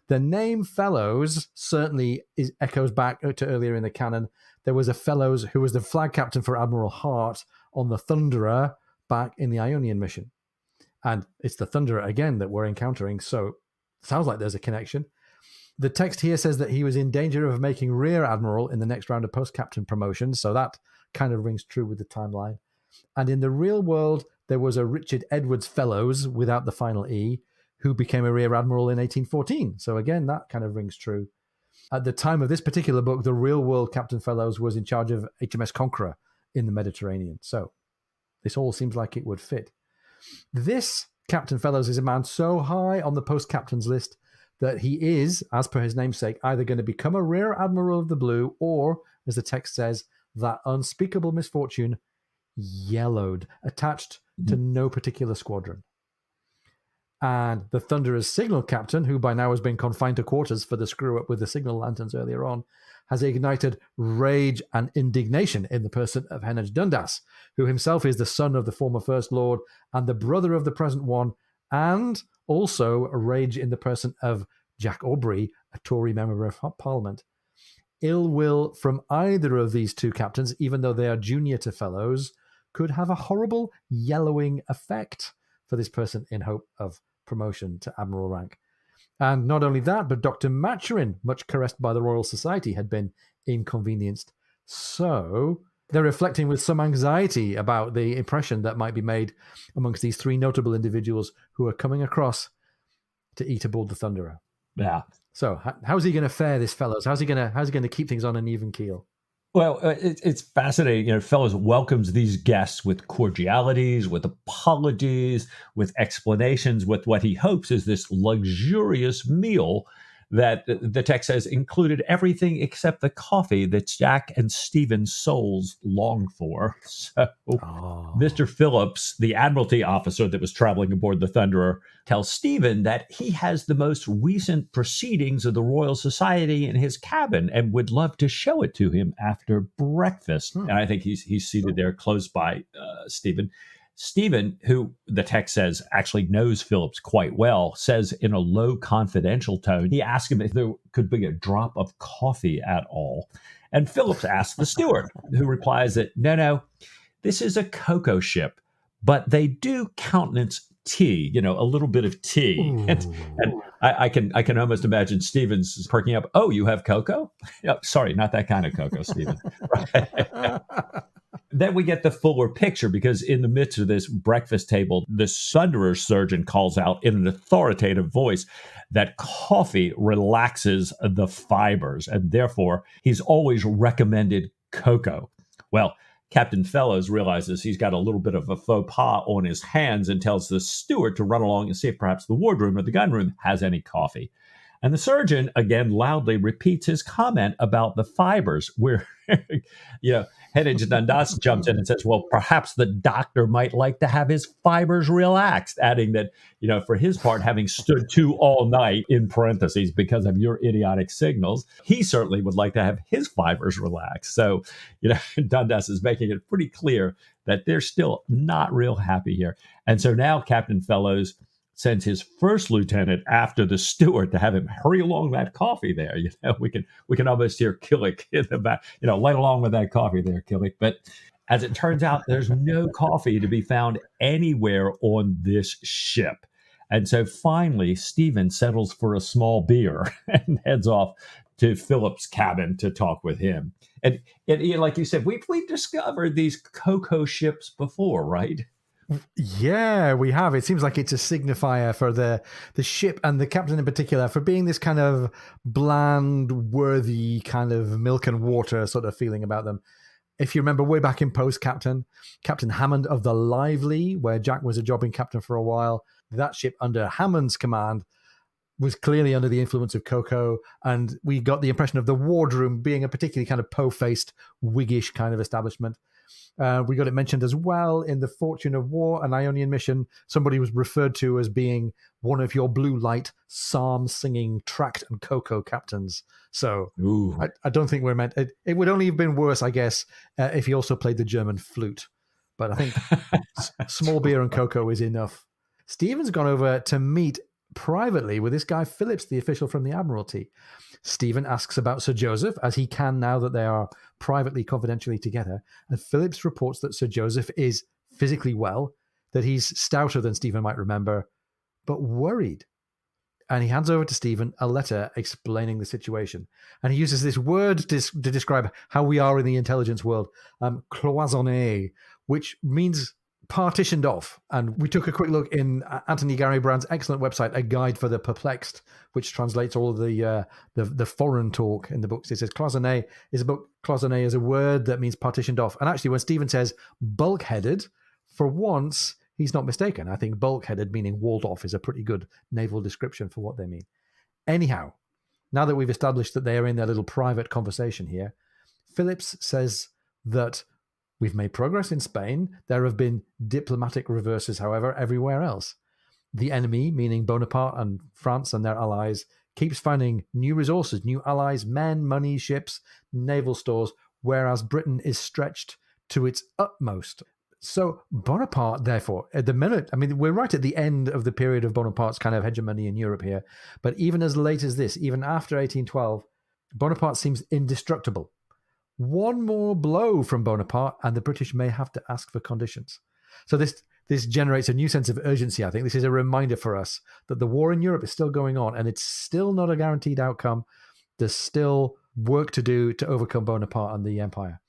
The name Fellows certainly echoes back to earlier in the canon. There was a Fellows who was the flag captain for Admiral Hart on the Thunderer back in the Ionian mission. And it's the Thunderer again that we're encountering, so sounds like there's a connection. The text here says that he was in danger of making Rear Admiral in the next round of post-captain promotions, so that kind of rings true with the timeline. And in the real world, there was a Richard Edwards Fellows, without the final E, who became a Rear Admiral in 1814. So again, that kind of rings true. At the time of this particular book, the real world Captain Fellows was in charge of HMS Conqueror in the Mediterranean. So this all seems like it would fit. This Captain Fellows is a man so high on the post-captains list that he is, as per his namesake, either going to become a Rear Admiral of the Blue or, as the text says, that unspeakable misfortune, yellowed, attached to no particular squadron. And the Thunderer's signal captain, who by now has been confined to quarters for the screw-up with the signal lanterns earlier on, has ignited rage and indignation in the person of Henage Dundas, who himself is the son of the former First Lord and the brother of the present one, and also a rage in the person of Jack Aubrey, a Tory member of Parliament. Ill will from either of these two captains, even though they are junior to Fellows, could have a horrible yellowing effect for this person in hope of promotion to Admiral rank. And not only that, but Dr. Maturin, much caressed by the Royal Society, had been inconvenienced. So they're reflecting with some anxiety about the impression that might be made amongst these three notable individuals who are coming across to eat aboard the Thunderer. Yeah. So how's he going to fare, this Fellows? How's he going to keep things on an even keel? Well, it's fascinating. Fellows welcomes these guests with cordialities, with apologies, with explanations, with what he hopes is this luxurious meal that the text says included everything except the coffee that Jack and Stephen's souls long for. So Mr. Phillips, the Admiralty officer that was traveling aboard the Thunderer, tells Stephen that he has the most recent proceedings of the Royal Society in his cabin and would love to show it to him after breakfast. And I think he's seated there close by Stephen. Stephen, who the text says actually knows Phillips quite well, says in a low, confidential tone, he asks him if there could be a drop of coffee at all. And Phillips asks the steward, who replies that, no, this is a cocoa ship, but they do countenance tea, a little bit of tea. And I can almost imagine Stephen's perking up. Oh, you have cocoa? Sorry, not that kind of cocoa, Stephen. Right. Then we get the fuller picture, because in the midst of this breakfast table, the Thunderer surgeon calls out in an authoritative voice that coffee relaxes the fibers, and therefore he's always recommended cocoa. Well, Captain Fellows realizes he's got a little bit of a faux pas on his hands and tells the steward to run along and see if perhaps the wardroom or the gunroom has any coffee. And the surgeon, again, loudly repeats his comment about the fibers, where you know, Hennig Dundas jumps in and says, well, perhaps the doctor might like to have his fibers relaxed, adding that, for his part, having stood to all night, in parentheses, because of your idiotic signals, he certainly would like to have his fibers relaxed. So, Dundas is making it pretty clear that they're still not real happy here. And so now Captain Fellows sends his first lieutenant after the steward to have him hurry along that coffee there. We can almost hear Killick in the back, light along with that coffee there, Killick. But as it turns out, there's no coffee to be found anywhere on this ship. And so finally, Stephen settles for a small beer and heads off to Philip's cabin to talk with him. And like you said, we've discovered these cocoa ships before, right? Yeah, we have. It seems like it's a signifier for the ship and the captain in particular for being this kind of bland, worthy kind of milk and water sort of feeling about them. If you remember way back in Post Captain Hammond of the Lively, where Jack was a jobbing captain for a while, that ship under Hammond's command was clearly under the influence of cocoa, and we got the impression of the wardroom being a particularly kind of po-faced, Whiggish kind of establishment. We got it mentioned as well in the Fortune of War, an Ionian mission. Somebody was referred to as being one of your blue light psalm-singing tract and cocoa captains. So I don't think we're meant... It would only have been worse, I guess, if he also played the German flute. But I think small beer and cocoa is enough. Stephen's gone over to meet privately with this guy Phillips, the official from the Admiralty. Stephen asks about Sir Joseph, as he can now that they are privately, confidentially together. And Phillips reports that Sir Joseph is physically well, that he's stouter than Stephen might remember, but worried. And he hands over to Stephen a letter explaining the situation. And he uses this word to describe how we are in the intelligence world, cloisonné, which means partitioned off. And we took a quick look in Anthony Gary Brand's excellent website, A Guide for the Perplexed, which translates all of the foreign talk in the books. It says cloisonné is a book. Cloisonné is a word that means partitioned off. And actually, when Stephen says bulkheaded, for once, he's not mistaken. I think bulkheaded, meaning walled off, is a pretty good naval description for what they mean. Anyhow, now that we've established that they are in their little private conversation here, Phillips says that we've made progress in Spain. There have been diplomatic reverses, however, everywhere else. The enemy, meaning Bonaparte and France and their allies, keeps finding new resources, new allies, men, money, ships, naval stores, whereas Britain is stretched to its utmost. So Bonaparte, therefore, at the minute, we're right at the end of the period of Bonaparte's kind of hegemony in Europe here, but even as late as this, even after 1812, Bonaparte seems indestructible. One more blow from Bonaparte, and the British may have to ask for conditions. So this generates a new sense of urgency, I think. This is a reminder for us that the war in Europe is still going on, and it's still not a guaranteed outcome. There's still work to do to overcome Bonaparte and the empire.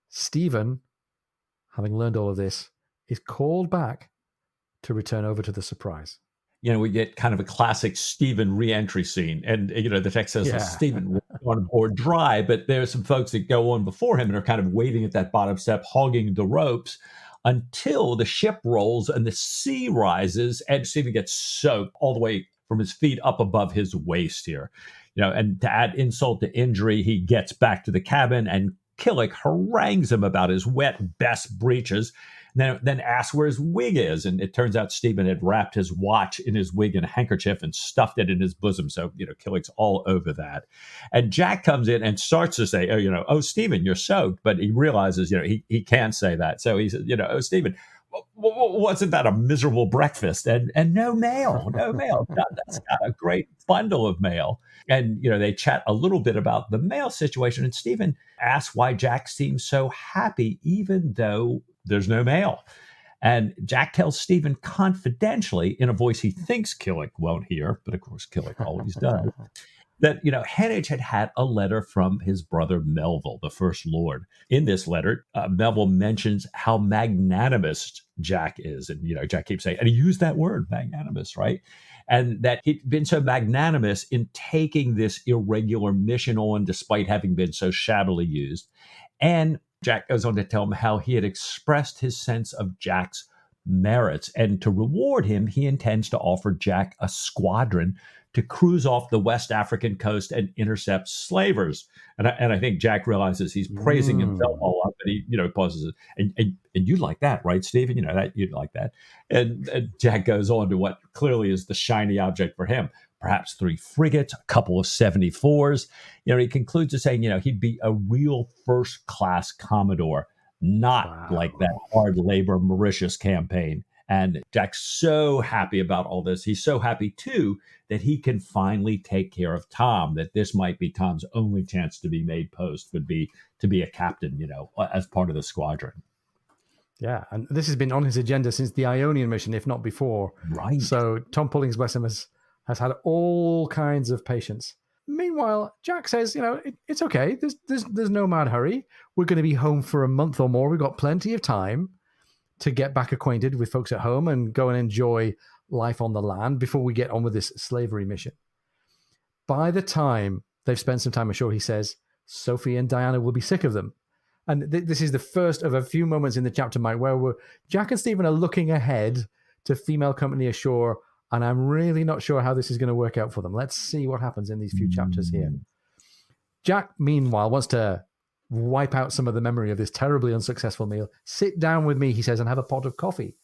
Stephen, having learned all of this, is called back to return over to the Surprise. We get kind of a classic Stephen re-entry scene. And, the text says, Stephen on board dry, but there's some folks that go on before him and are kind of waiting at that bottom step, hogging the ropes until the ship rolls and the sea rises and Stephen gets soaked all the way from his feet up above his waist here. And to add insult to injury, he gets back to the cabin and Killick harangues him about his wet best breeches, then asks where his wig is. And it turns out Stephen had wrapped his watch in his wig and a handkerchief and stuffed it in his bosom. So, Killick's all over that. And Jack comes in and starts to say, oh, Stephen, you're soaked. But he realizes, he can't say that. So he says, oh, Stephen, wasn't that a miserable breakfast? And no mail. That's got a great bundle of mail. And, they chat a little bit about the mail situation. And Stephen asks why Jack seems so happy, even though there's no mail. And Jack tells Stephen confidentially, in a voice he thinks Killick won't hear, but of course Killick always does, that, Hennig had a letter from his brother Melville, the First Lord. In this letter, Melville mentions how magnanimous Jack is. And, Jack keeps saying, and he used that word, magnanimous, right? And that he'd been so magnanimous in taking this irregular mission on, despite having been so shabbily used. And Jack goes on to tell him how he had expressed his sense of Jack's merits. And to reward him, he intends to offer Jack a squadron to cruise off the West African coast and intercept slavers. And I think Jack realizes he's praising himself all up, and he, pauses it. And you like that, right, Stephen? That you'd like that. And Jack goes on to what clearly is the shiny object for him. Perhaps 3 frigates, a couple of 74s. He concludes to saying, he'd be a real first-class Commodore, not like that hard labor Mauritius campaign. And Jack's so happy about all this. He's so happy, too, that he can finally take care of Tom, that this might be Tom's only chance to be made post, would be to be a captain, as part of the squadron. Yeah, and this has been on his agenda since the Ionian mission, if not before. Right. So Tom Pullings, bless him, has had all kinds of patience. Meanwhile, Jack says, it's okay. There's no mad hurry. We're going to be home for a month or more. We've got plenty of time to get back acquainted with folks at home and go and enjoy life on the land before we get on with this slavery mission. By the time they've spent some time ashore, he says, Sophie and Diana will be sick of them. And this is the first of a few moments in the chapter, Mike, where Jack and Stephen are looking ahead to female company ashore, and I'm really not sure how this is going to work out for them. Let's see what happens in these few chapters here. Jack, meanwhile, wants to wipe out some of the memory of this terribly unsuccessful meal. Sit down with me, he says, and have a pot of coffee.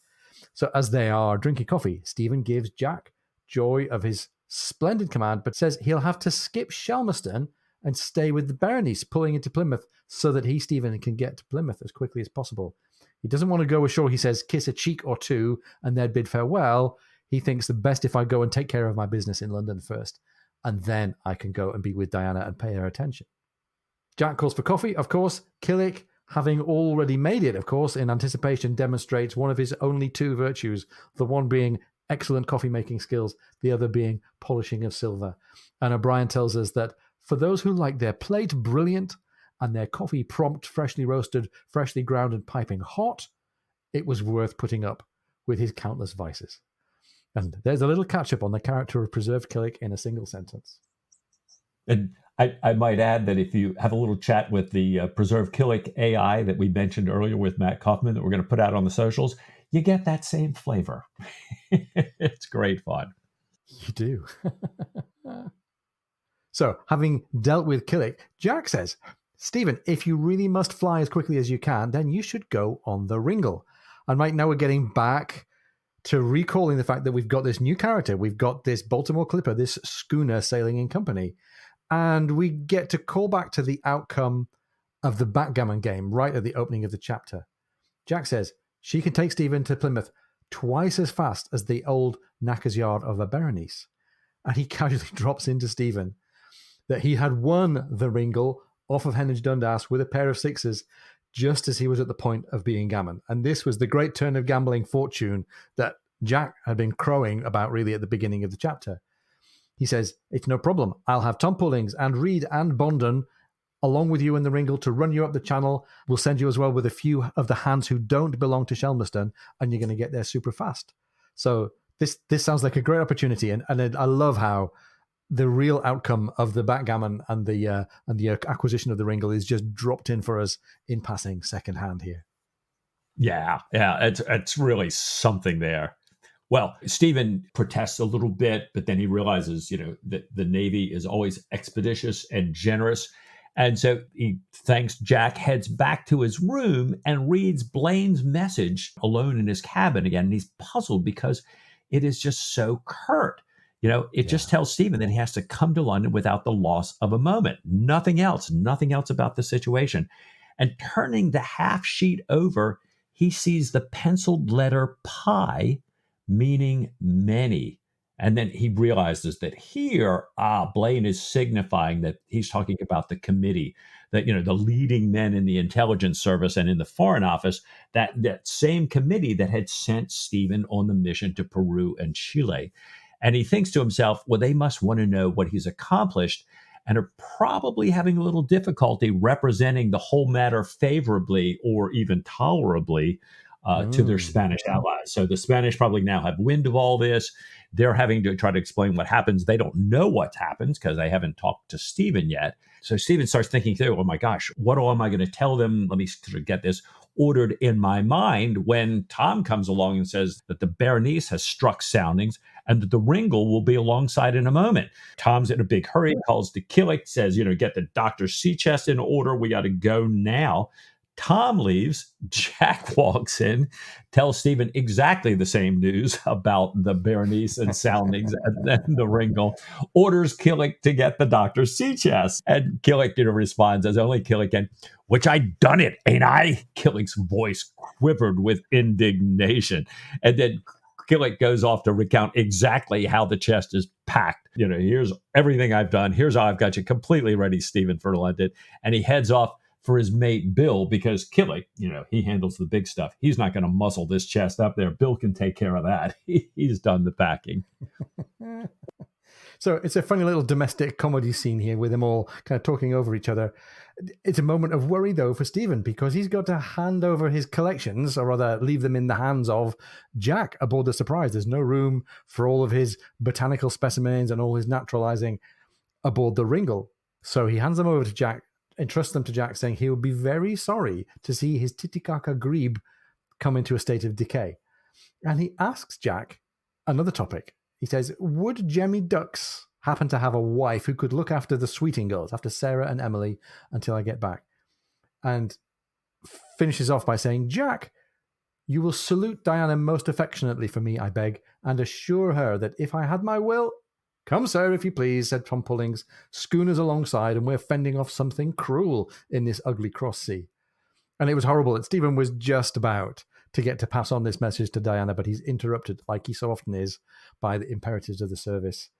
So as they are drinking coffee, Stephen gives Jack joy of his splendid command, but says he'll have to skip Shelmerston and stay with the Berenice, pulling into Plymouth so that he, Stephen, can get to Plymouth as quickly as possible. He doesn't want to go ashore, he says, kiss a cheek or two and then bid farewell. He thinks the best if I go and take care of my business in London first, and then I can go and be with Diana and pay her attention. Jack calls for coffee, of course. Killick, having already made it, of course, in anticipation, demonstrates one of his only 2 virtues, the one being excellent coffee-making skills, the other being polishing of silver. And O'Brien tells us that for those who like their plate brilliant and their coffee prompt, freshly roasted, freshly ground and piping hot, it was worth putting up with his countless vices. And there's a little catch-up on the character of Preserved Killick in a single sentence. And I might add that if you have a little chat with the Preserved Killick AI that we mentioned earlier with Matt Kaufman that we're going to put out on the socials, you get that same flavor. It's great fun. You do. So, having dealt with Killick, Jack says, Stephen, if you really must fly as quickly as you can, then you should go on the Ringle. And right now we're getting back to recalling the fact that we've got this new character. We've got this Baltimore Clipper, this schooner sailing in company. And we get to call back to the outcome of the backgammon game right at the opening of the chapter. Jack says she can take Stephen to Plymouth twice as fast as the old knacker's yard of a Berenice. And he casually drops into Stephen that he had won the Ringle off of Hennage Dundas with a pair of 6s just as he was at the point of being gammon. And this was the great turn of gambling fortune that Jack had been crowing about really at the beginning of the chapter. He says, it's no problem. I'll have Tom Pullings and Reed and Bondon along with you in the Ringle to run you up the channel. We'll send you as well with a few of the hands who don't belong to Shelmerston, and you're going to get there super fast. So this sounds like a great opportunity. And I love how the real outcome of the backgammon and the acquisition of the Ringle is just dropped in for us in passing secondhand here. Yeah, it's really something there. Well, Stephen protests a little bit, but then he realizes, that the Navy is always expeditious and generous. And so he thanks Jack, heads back to his room and reads Blaine's message alone in his cabin again. And he's puzzled because it is just so curt. It just tells Stephen that he has to come to London without the loss of a moment. Nothing else about the situation. And turning the half sheet over, he sees the penciled letter pi, meaning many. And then he realizes that here, Blaine is signifying that he's talking about the committee, that, the leading men in the intelligence service and in the Foreign Office, that same committee that had sent Stephen on the mission to Peru and Chile. And he thinks to himself, well, they must want to know what he's accomplished and are probably having a little difficulty representing the whole matter favorably or even tolerably to their Spanish allies. So the Spanish probably now have wind of all this. They're having to try to explain what happens. They don't know what happens because they haven't talked to Stephen yet. So Stephen starts thinking through, oh my gosh, what am I going to tell them? Let me sort of get this. ordered in my mind when Tom comes along and says that the Berenice has struck soundings and that the Ringle will be alongside in a moment. Tom's in a big hurry, calls to Killick, says, get the doctor's sea chest in order. We got to go now. Tom leaves. Jack walks in, tells Stephen exactly the same news about the Berenice and soundings and then the Ringle, orders Killick to get the doctor's sea chest. And Killick, responds as only Killick can, which I done it, ain't I? Killick's voice quivered with indignation. And then Killick goes off to recount exactly how the chest is packed. Here's everything I've done. Here's how I've got you completely ready, Stephen, for London. And he heads off for his mate Bill, because Killick, he handles the big stuff. He's not going to muscle this chest up there. Bill can take care of that. He's done the packing. So it's a funny little domestic comedy scene here with them all kind of talking over each other. It's a moment of worry, though, for Stephen, because he's got to hand over his collections, or rather leave them in the hands of Jack aboard the Surprise. There's no room for all of his botanical specimens and all his naturalizing aboard the Ringle. So he hands them over to Jack, entrusts them to Jack, saying he would be very sorry to see his Titicaca grebe come into a state of decay. And he asks Jack another topic. He says, would Jemmy Ducks happen to have a wife who could look after the Sweeting girls, after Sarah and Emily, until I get back? And finishes off by saying, Jack, you will salute Diana most affectionately for me, I beg, and assure her that if I had my will... Come, sir, if you please, said Tom Pullings. Schooners alongside, and we're fending off something cruel in this ugly cross sea. And it was horrible that Stephen was just about to get to pass on this message to Diana, but he's interrupted, like he so often is, by the imperatives of the service.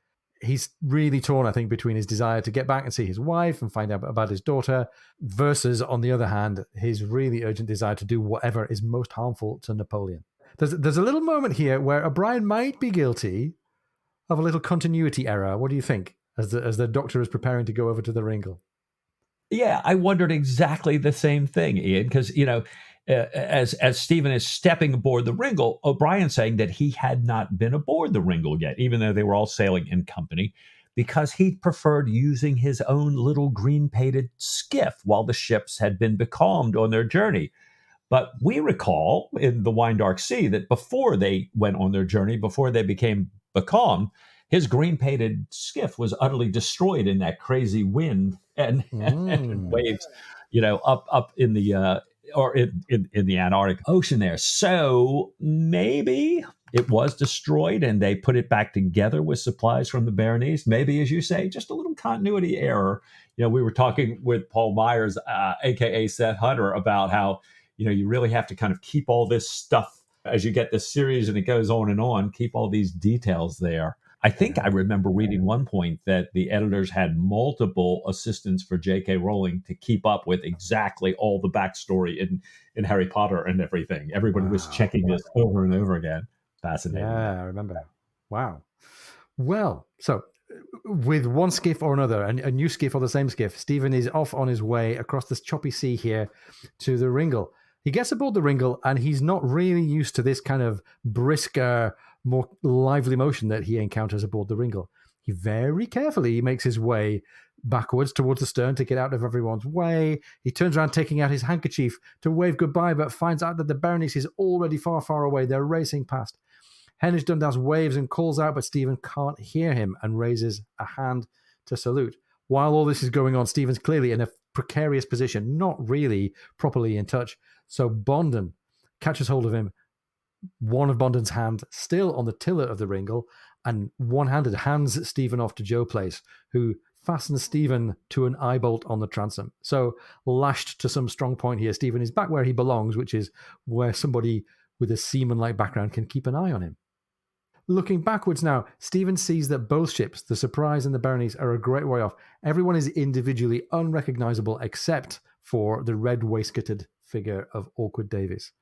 He's really torn, I think, between his desire to get back and see his wife and find out about his daughter, versus, on the other hand, his really urgent desire to do whatever is most harmful to Napoleon. There's a little moment here where O'Brien might be guilty of a little continuity error. What do you think, as the doctor is preparing to go over to the Ringle? Yeah, I wondered exactly the same thing, Ian, because, as Stephen is stepping aboard the Ringle, O'Brien's saying that he had not been aboard the Ringle yet, even though they were all sailing in company, because he preferred using his own little green-painted skiff while the ships had been becalmed on their journey. But we recall in the Wine-Dark Sea that before they went on their journey, before they became becalmed, his green-painted skiff was utterly destroyed in that crazy wind and waves, up in the in the Antarctic Ocean there. So maybe it was destroyed and they put it back together with supplies from the Berenice. Maybe, as you say, just a little continuity error. We were talking with Paul Myers, aka Seth Hunter, about how you really have to kind of keep all this stuff as you get this series and it goes on, keep all these details there. I think I remember reading one point that the editors had multiple assistants for J.K. Rowling to keep up with exactly all the backstory in Harry Potter and everything. Everybody was checking this over and over again. Fascinating. Yeah, I remember. Wow. Well, so with one skiff or another, a new skiff or the same skiff, Stephen is off on his way across this choppy sea here to the Ringle. He gets aboard the Ringle and he's not really used to this kind of brisker, more lively motion that he encounters aboard the Ringle. He very carefully makes his way backwards towards the stern to get out of everyone's way. He turns around, taking out his handkerchief to wave goodbye, but finds out that the Berenice is already far, far away. They're racing past. Hamish Dundas waves and calls out, but Stephen can't hear him and raises a hand to salute. While all this is going on, Stephen's clearly in a precarious position, not really properly in touch. So Bondon catches hold of him, one of Bondon's hand still on the tiller of the Ringle, and one-handed hands Stephen off to Joe Place, who fastens Stephen to an eye bolt on the transom. So lashed to some strong point here, Stephen is back where he belongs, which is where somebody with a seaman-like background can keep an eye on him. Looking backwards now, Stephen sees that both ships, the Surprise and the Berenice, are a great way off. Everyone is individually unrecognizable except for the red waistcoated figure of Awkward Davis.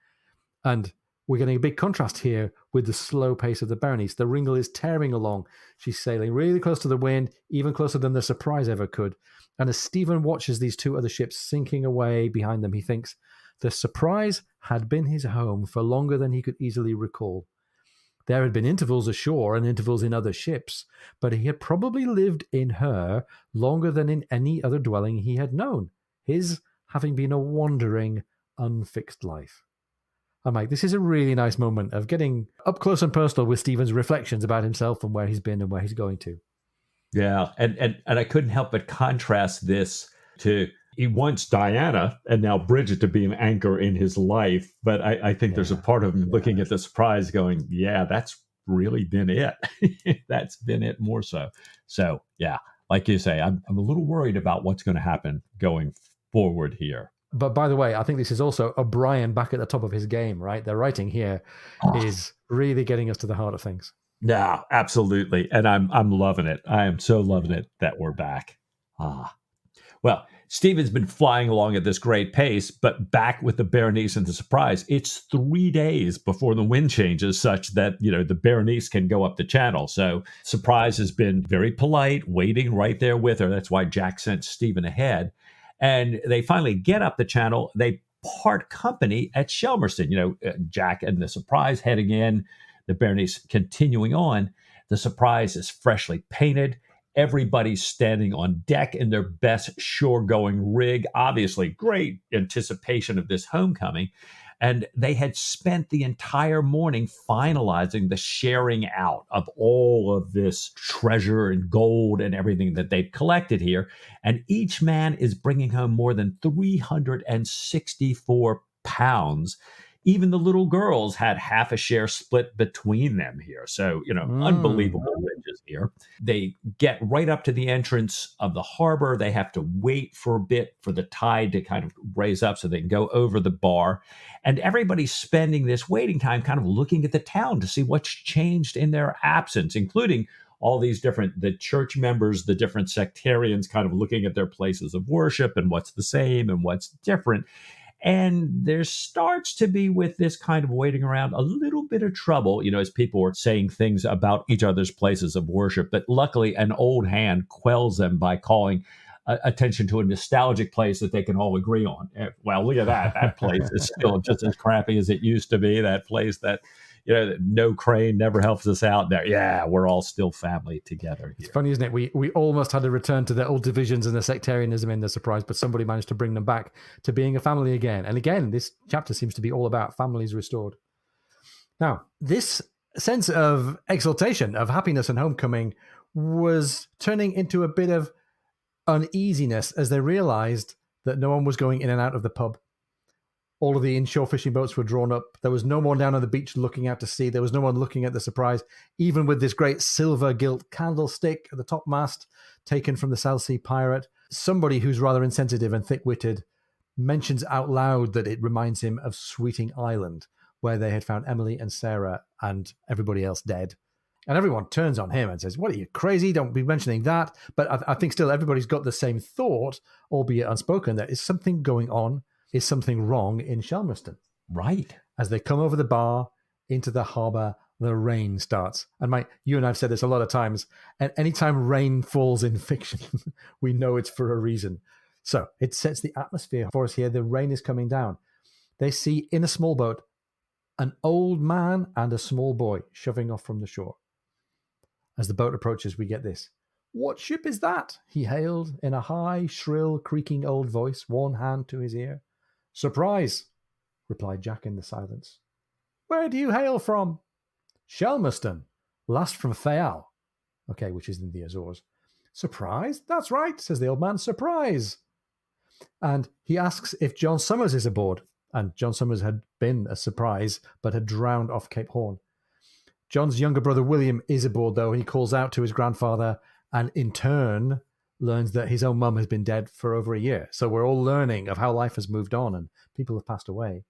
And we're getting a big contrast here with the slow pace of the Berenice. The Ringle is tearing along. She's sailing really close to the wind, even closer than the Surprise ever could. And as Stephen watches these two other ships sinking away behind them, he thinks the Surprise had been his home for longer than he could easily recall. There had been intervals ashore and intervals in other ships, but he had probably lived in her longer than in any other dwelling he had known, his having been a wandering, unfixed life. I'm like, this is a really nice moment of getting up close and personal with Stephen's reflections about himself and where he's been and where he's going to. Yeah, and I couldn't help but contrast this to he wants Diana and now Bridget to be an anchor in his life, but I think there's a part of him looking at the surprise going, yeah, that's really been it. That's been it more so. So yeah, like you say, I'm a little worried about what's going to happen going forward here. But by the way, I think this is also O'Brien back at the top of his game, right? The writing here is really getting us to the heart of things. Yeah, absolutely. And I'm loving it. I am so loving it that we're back. Well, Stephen's been flying along at this great pace, but back with the Berenice and the Surprise, it's 3 days before the wind changes such that, the Berenice can go up the channel. So Surprise has been very polite, waiting right there with her. That's why Jack sent Stephen ahead. And they finally get up the channel. They part company at Shelmerston. Jack and the Surprise heading in, the Berenice continuing on. The Surprise is freshly painted. Everybody's standing on deck in their best shore-going rig. Obviously, great anticipation of this homecoming. And they had spent the entire morning finalizing the sharing out of all of this treasure and gold and everything that they'd collected here. And each man is bringing home more than 364 pounds. Even the little girls had half a share split between them here. So, unbelievable riches here. They get right up to the entrance of the harbor. They have to wait for a bit for the tide to kind of raise up so they can go over the bar. And everybody's spending this waiting time kind of looking at the town to see what's changed in their absence, including all these the church members, the different sectarians kind of looking at their places of worship and what's the same and what's different. And there starts to be, with this kind of waiting around, a little bit of trouble, as people are saying things about each other's places of worship. But luckily, an old hand quells them by calling attention to a nostalgic place that they can all agree on. Well, look at that. That place is still just as crappy as it used to be. That place that, no crane never helps us out there. Yeah, we're all still family together here. It's funny, isn't it? We almost had to return to the old divisions and the sectarianism in the Surprise, but somebody managed to bring them back to being a family again. And again, this chapter seems to be all about families restored. Now, this sense of exultation, of happiness and homecoming was turning into a bit of uneasiness as they realized that no one was going in and out of the pub. All of the inshore fishing boats were drawn up. There was no one down on the beach looking out to sea. There was no one looking at the Surprise, even with this great silver gilt candlestick at the topmast taken from the South Sea Pirate. Somebody who's rather insensitive and thick-witted mentions out loud that it reminds him of Sweeting Island, where they had found Emily and Sarah and everybody else dead. And everyone turns on him and says, what are you, crazy? Don't be mentioning that. But I think still everybody's got the same thought, albeit unspoken, that is something going on, is something wrong in Shelmerston. Right. As they come over the bar into the harbour, the rain starts. And Mike, you and I have said this a lot of times, and anytime rain falls in fiction, we know it's for a reason. So it sets the atmosphere for us here. The rain is coming down. They see in a small boat an old man and a small boy shoving off from the shore. As the boat approaches, we get this. What ship is that? He hailed in a high, shrill, creaking old voice, one hand to his ear. Surprise, replied Jack in the silence. Where do you hail from? Shelmerston, last from Fayal. Okay, which is in the Azores. Surprise? That's right, says the old man. Surprise. And he asks if John Summers is aboard. And John Summers had been a surprise, but had drowned off Cape Horn. John's younger brother William is aboard, though, and he calls out to his grandfather and in turn learns that his own mum has been dead for over a year. So we're all learning of how life has moved on and people have passed away.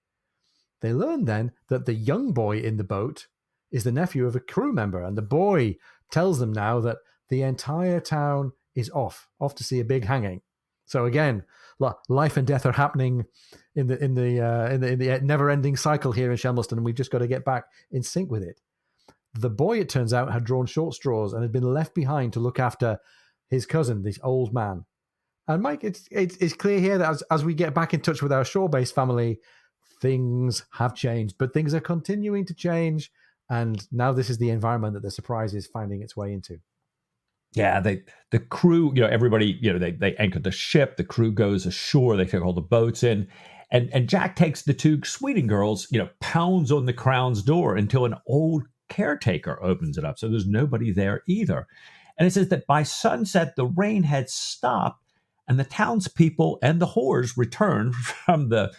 They learn then that the young boy in the boat is the nephew of a crew member, and the boy tells them now that the entire town is off to see a big hanging. So again, life and death are happening in the never-ending cycle here in Shelmerston, and we've just got to get back in sync with it. The boy, it turns out, had drawn short straws and had been left behind to look after his cousin, this old man. And Mike, it's clear here that as we get back in touch with our shore-based family, things have changed, but things are continuing to change. And now this is the environment that the Surprise is finding its way into. Yeah, the crew, everybody, they anchored the ship. The crew goes ashore. They take all the boats in. And Jack takes the two Sweeting girls, pounds on the Crown's door until an old caretaker opens it up. So there's nobody there either. And it says that by sunset, the rain had stopped and the townspeople and the whores returned from the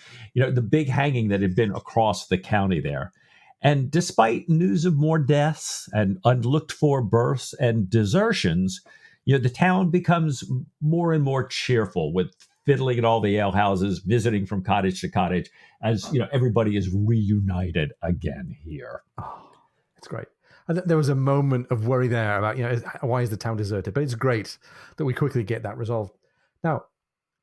big hanging that had been across the county there. And despite news of more deaths and unlooked for births and desertions, the town becomes more and more cheerful with fiddling at all the alehouses, visiting from cottage to cottage, as everybody is reunited again here. Oh, it's great. And there was a moment of worry there about, why is the town deserted? But it's great that we quickly get that resolved. Now,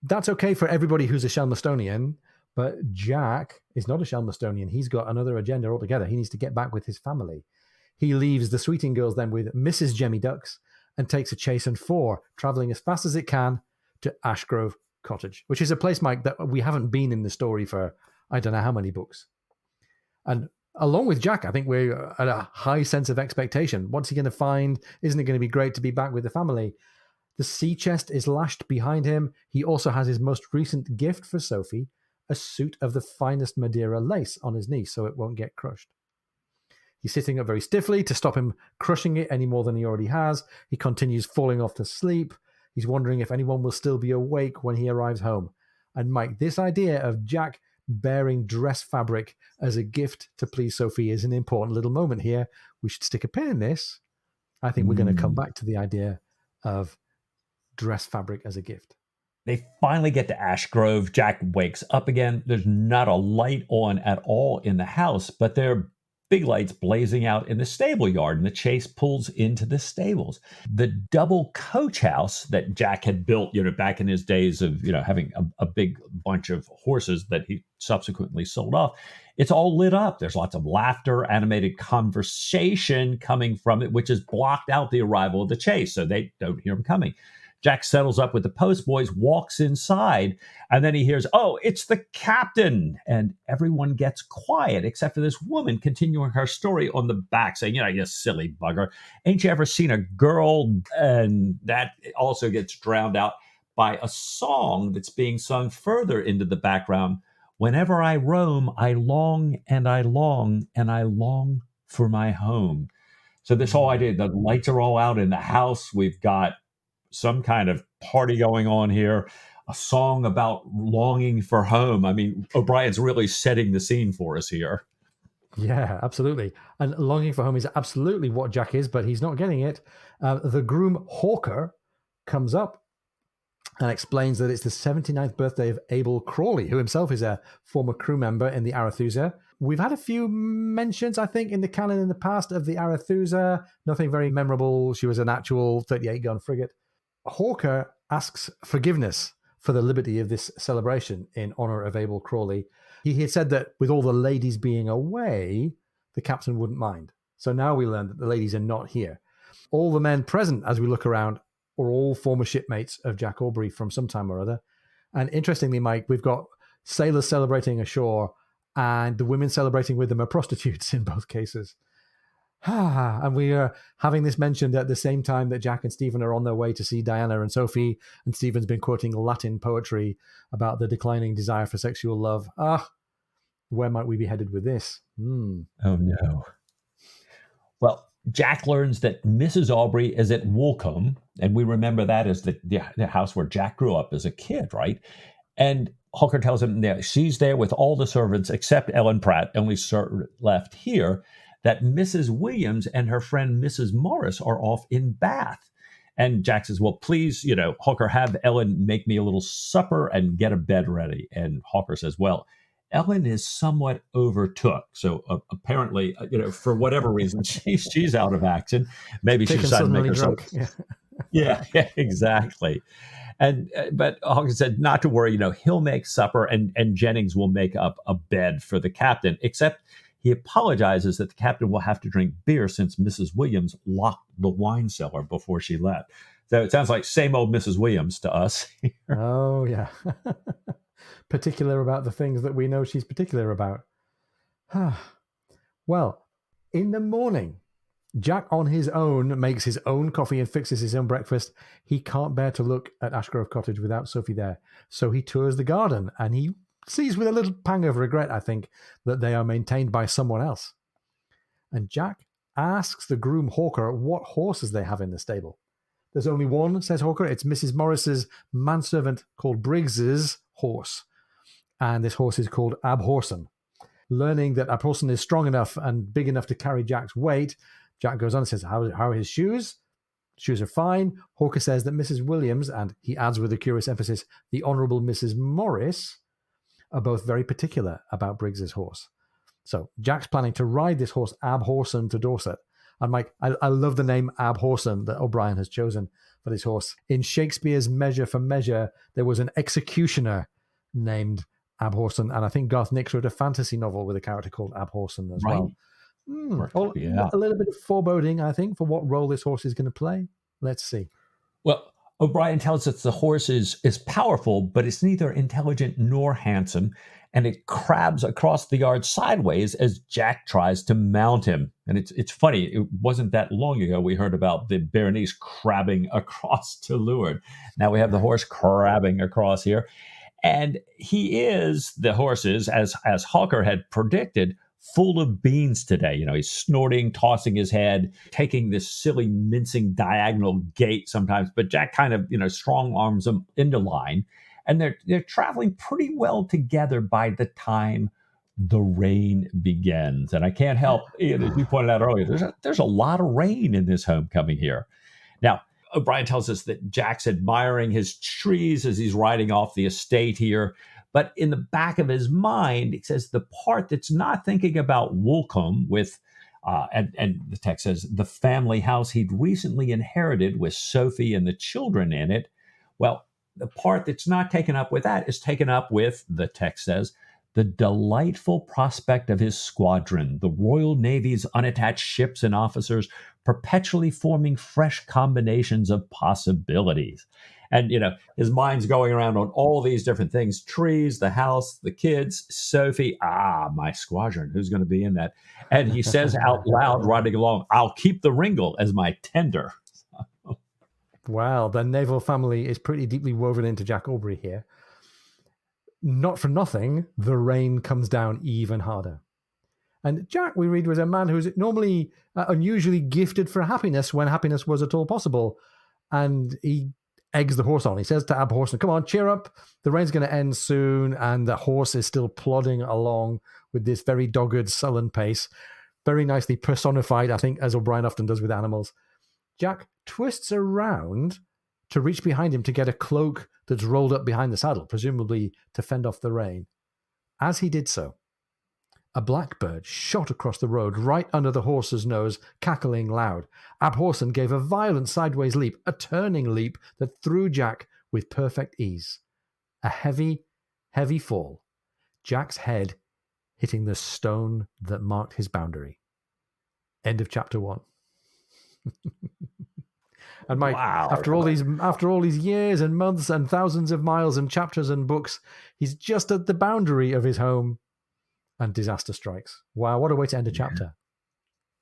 that's okay for everybody who's a Shelmastonian, but Jack is not a Shelmastonian. He's got another agenda altogether. He needs to get back with his family. He leaves the Sweeting girls then with Mrs. Jemmy Ducks and takes a chaise and four, traveling as fast as it can to Ashgrove Cottage, which is a place, Mike, that we haven't been in the story for I don't know how many books. And along with Jack, I think we're at a high sense of expectation. What's he going to find? Isn't it going to be great to be back with the family? The sea chest is lashed behind him. He also has his most recent gift for Sophie, a suit of the finest Madeira lace on his knee so it won't get crushed. He's sitting up very stiffly to stop him crushing it any more than he already has. He continues falling off to sleep. He's wondering if anyone will still be awake when he arrives home. And Mike, this idea of Jack bearing dress fabric as a gift to please Sophie is an important little moment here. We should stick a pin in this. I think we're going to come back to the idea of dress fabric as a gift. They finally get to Ashgrove. Jack wakes up again. There's not a light on at all in the house, but there are big lights blazing out in the stable yard, and the chase pulls into the stables. The double coach house that Jack had built, back in his days of, having a big bunch of horses that he subsequently sold off, it's all lit up. There's lots of laughter, animated conversation coming from it, which has blocked out the arrival of the chase, so they don't hear him coming. Jack settles up with the postboys, walks inside, and then he hears, "Oh, it's the captain." And everyone gets quiet except for this woman continuing her story on the back, saying, "You silly bugger. Ain't you ever seen a girl?" And that also gets drowned out by a song that's being sung further into the background. "Whenever I roam, I long and I long and I long for my home." So this whole idea, the lights are all out in the house. We've got some kind of party going on here, a song about longing for home. I mean, O'Brien's really setting the scene for us here. Yeah, absolutely. And longing for home is absolutely what Jack is, but he's not getting it. The groom Hawker comes up and explains that it's the 79th birthday of Abel Crawley, who himself is a former crew member in the Arethusa. We've had a few mentions, I think, in the canon in the past of the Arethusa. Nothing very memorable. She was an actual 38-gun frigate. Hawker asks forgiveness for the liberty of this celebration in honor of Abel Crawley. He had said that with all the ladies being away, the captain wouldn't mind. So now we learn that the ladies are not here. All the men present, as we look around, are all former shipmates of Jack Aubrey from some time or other. And interestingly, Mike, we've got sailors celebrating ashore and the women celebrating with them are prostitutes in both cases. And we are having this mentioned at the same time that Jack and Stephen are on their way to see Diana and Sophie, and Stephen's been quoting Latin poetry about the declining desire for sexual love. Where might we be headed with this? Oh, no. Well, Jack learns that Mrs. Aubrey is at Woolcombe, and we remember that as the house where Jack grew up as a kid, right? And Hawker tells him that she's there with all the servants except Ellen Pratt, only left here, that Mrs. Williams and her friend Mrs. Morris are off in Bath. And Jack says, "Well, please, Hawker, have Ellen make me a little supper and get a bed ready." And Hawker says, "Well, Ellen is somewhat overtook. So apparently, for whatever reason, she's out of action. Maybe she decided to make herself drunk. Yeah, exactly. But Hawkins said not to worry. He'll make supper, and Jennings will make up a bed for the captain. Except he apologizes that the captain will have to drink beer since Mrs. Williams locked the wine cellar before she left. So it sounds like same old Mrs. Williams to us. Oh yeah, particular about the things that we know she's particular about. Well, in the morning, Jack on his own makes his own coffee and fixes his own breakfast. He can't bear to look at Ashgrove Cottage without Sophie there. So he tours the garden and he sees with a little pang of regret, I think, that they are maintained by someone else. And Jack asks the groom Hawker what horses they have in the stable. There's only one, says Hawker. It's Mrs. Morris's manservant called Briggs's horse. And this horse is called Abhorsen. Learning that Abhorsen is strong enough and big enough to carry Jack's weight, Jack goes on and says, how are his shoes? Shoes are fine. Hawker says that Mrs. Williams, and he adds with a curious emphasis, the Honourable Mrs. Morris, are both very particular about Briggs's horse. So Jack's planning to ride this horse, Abhorsen, to Dorset. And Mike, I love the name Abhorsen that O'Brien has chosen for this horse. In Shakespeare's Measure for Measure, there was an executioner named Abhorsen, and I think Garth Nix wrote a fantasy novel with a character called Abhorsen as well. A little bit of foreboding, I think, for what role this horse is going to play. Let's see. Well, O'Brien tells us the horse is powerful, but it's neither intelligent nor handsome, and it crabs across the yard sideways as Jack tries to mount him. And it's funny, it wasn't that long ago we heard about the Berenice crabbing across to leeward. Now we have the horse crabbing across here. And the horse is, as Hawker had predicted, full of beans today. He's snorting, tossing his head, taking this silly mincing diagonal gait sometimes. But Jack kind of, strong arms him into line. And they're traveling pretty well together by the time the rain begins. And I can't help, Ian, as you pointed out earlier, there's a lot of rain in this homecoming here. Now, O'Brien tells us that Jack's admiring his trees as he's riding off the estate here. But in the back of his mind, it says the part that's not thinking about Woolcombe with, and the text says, the family house he'd recently inherited with Sophie and the children in it. Well, the part that's not taken up with that is taken up with, the text says, the delightful prospect of his squadron, the Royal Navy's unattached ships and officers, perpetually forming fresh combinations of possibilities. And, his mind's going around on all these different things, trees, the house, the kids, Sophie, my squadron, who's going to be in that? And he says out loud, riding along, I'll keep the Ringle as my tender. Wow, the naval family is pretty deeply woven into Jack Aubrey here. Not for nothing, the rain comes down even harder. And Jack, we read, was a man who's normally unusually gifted for happiness when happiness was at all possible. And he eggs the horse on. He says to Abhorsen, come on, cheer up. The rain's going to end soon. And the horse is still plodding along with this very dogged, sullen pace. Very nicely personified, I think, as O'Brien often does with animals. Jack twists around to reach behind him to get a cloak that's rolled up behind the saddle, presumably to fend off the rain. As he did so, a blackbird shot across the road right under the horse's nose, cackling loud. Abhorsen gave a violent sideways leap, a turning leap that threw Jack with perfect ease. A heavy, heavy fall, Jack's head hitting the stone that marked his boundary. End of chapter 1. And Mike, wow. after all these years and months and thousands of miles and chapters and books, he's just at the boundary of his home, and disaster strikes. Wow, what a way to end a chapter.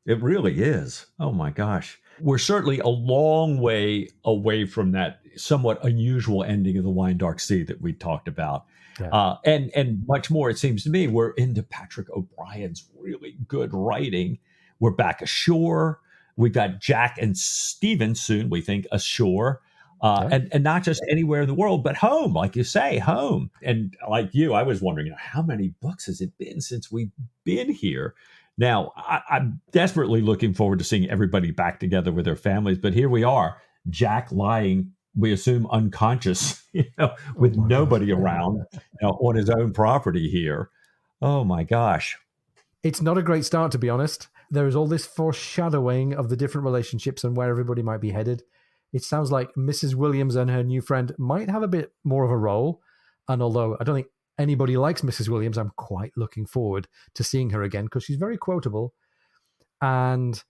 It really is. Oh my gosh. We're certainly a long way away from that somewhat unusual ending of the Wine Dark Sea that we talked about. Yeah. And much more, it seems to me, we're into Patrick O'Brien's really good writing. We're back ashore. We've got Jack and Stephen soon, we think, ashore. And not just anywhere in the world, but home, like you say, home. And like you, I was wondering, how many books has it been since we've been here? Now, I'm desperately looking forward to seeing everybody back together with their families. But here we are, Jack lying, we assume unconscious, with nobody around, on his own property here. Oh, my gosh. It's not a great start, to be honest. There is all this foreshadowing of the different relationships and where everybody might be headed. It sounds like Mrs. Williams and her new friend might have a bit more of a role. And although I don't think anybody likes Mrs. Williams, I'm quite looking forward to seeing her again because she's very quotable. And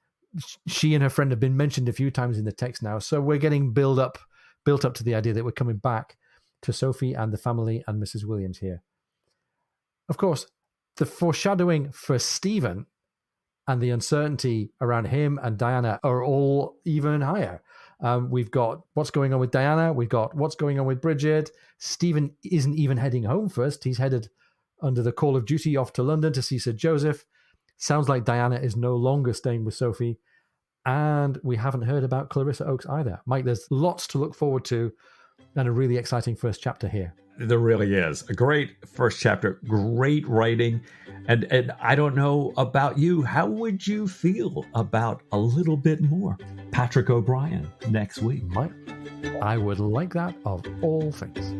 she and her friend have been mentioned a few times in the text now. So we're getting built up to the idea that we're coming back to Sophie and the family and Mrs. Williams here. Of course, the foreshadowing for Stephen and the uncertainty around him and Diana are all even higher. We've got what's going on with Diana. We've got what's going on with Bridget. Stephen isn't even heading home first. He's headed under the call of duty off to London to see Sir Joseph. Sounds like Diana is no longer staying with Sophie. And we haven't heard about Clarissa Oakes either. Mike, there's lots to look forward to and a really exciting first chapter here. There really is. A great first chapter, great writing. And I don't know about you. How would you feel about a little bit more Patrick O'Brian next week? Mike, I would like that of all things.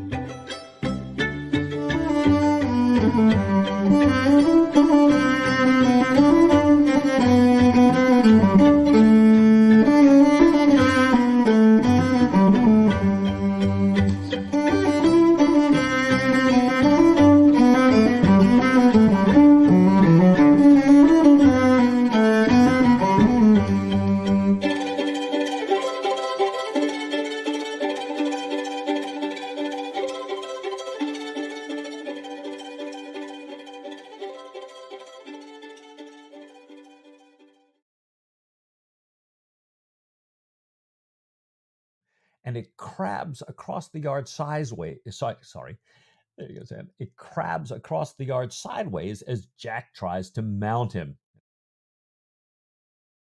And it crabs across the yard sideways. Sorry. There you go, Sam. It crabs across the yard sideways as Jack tries to mount him.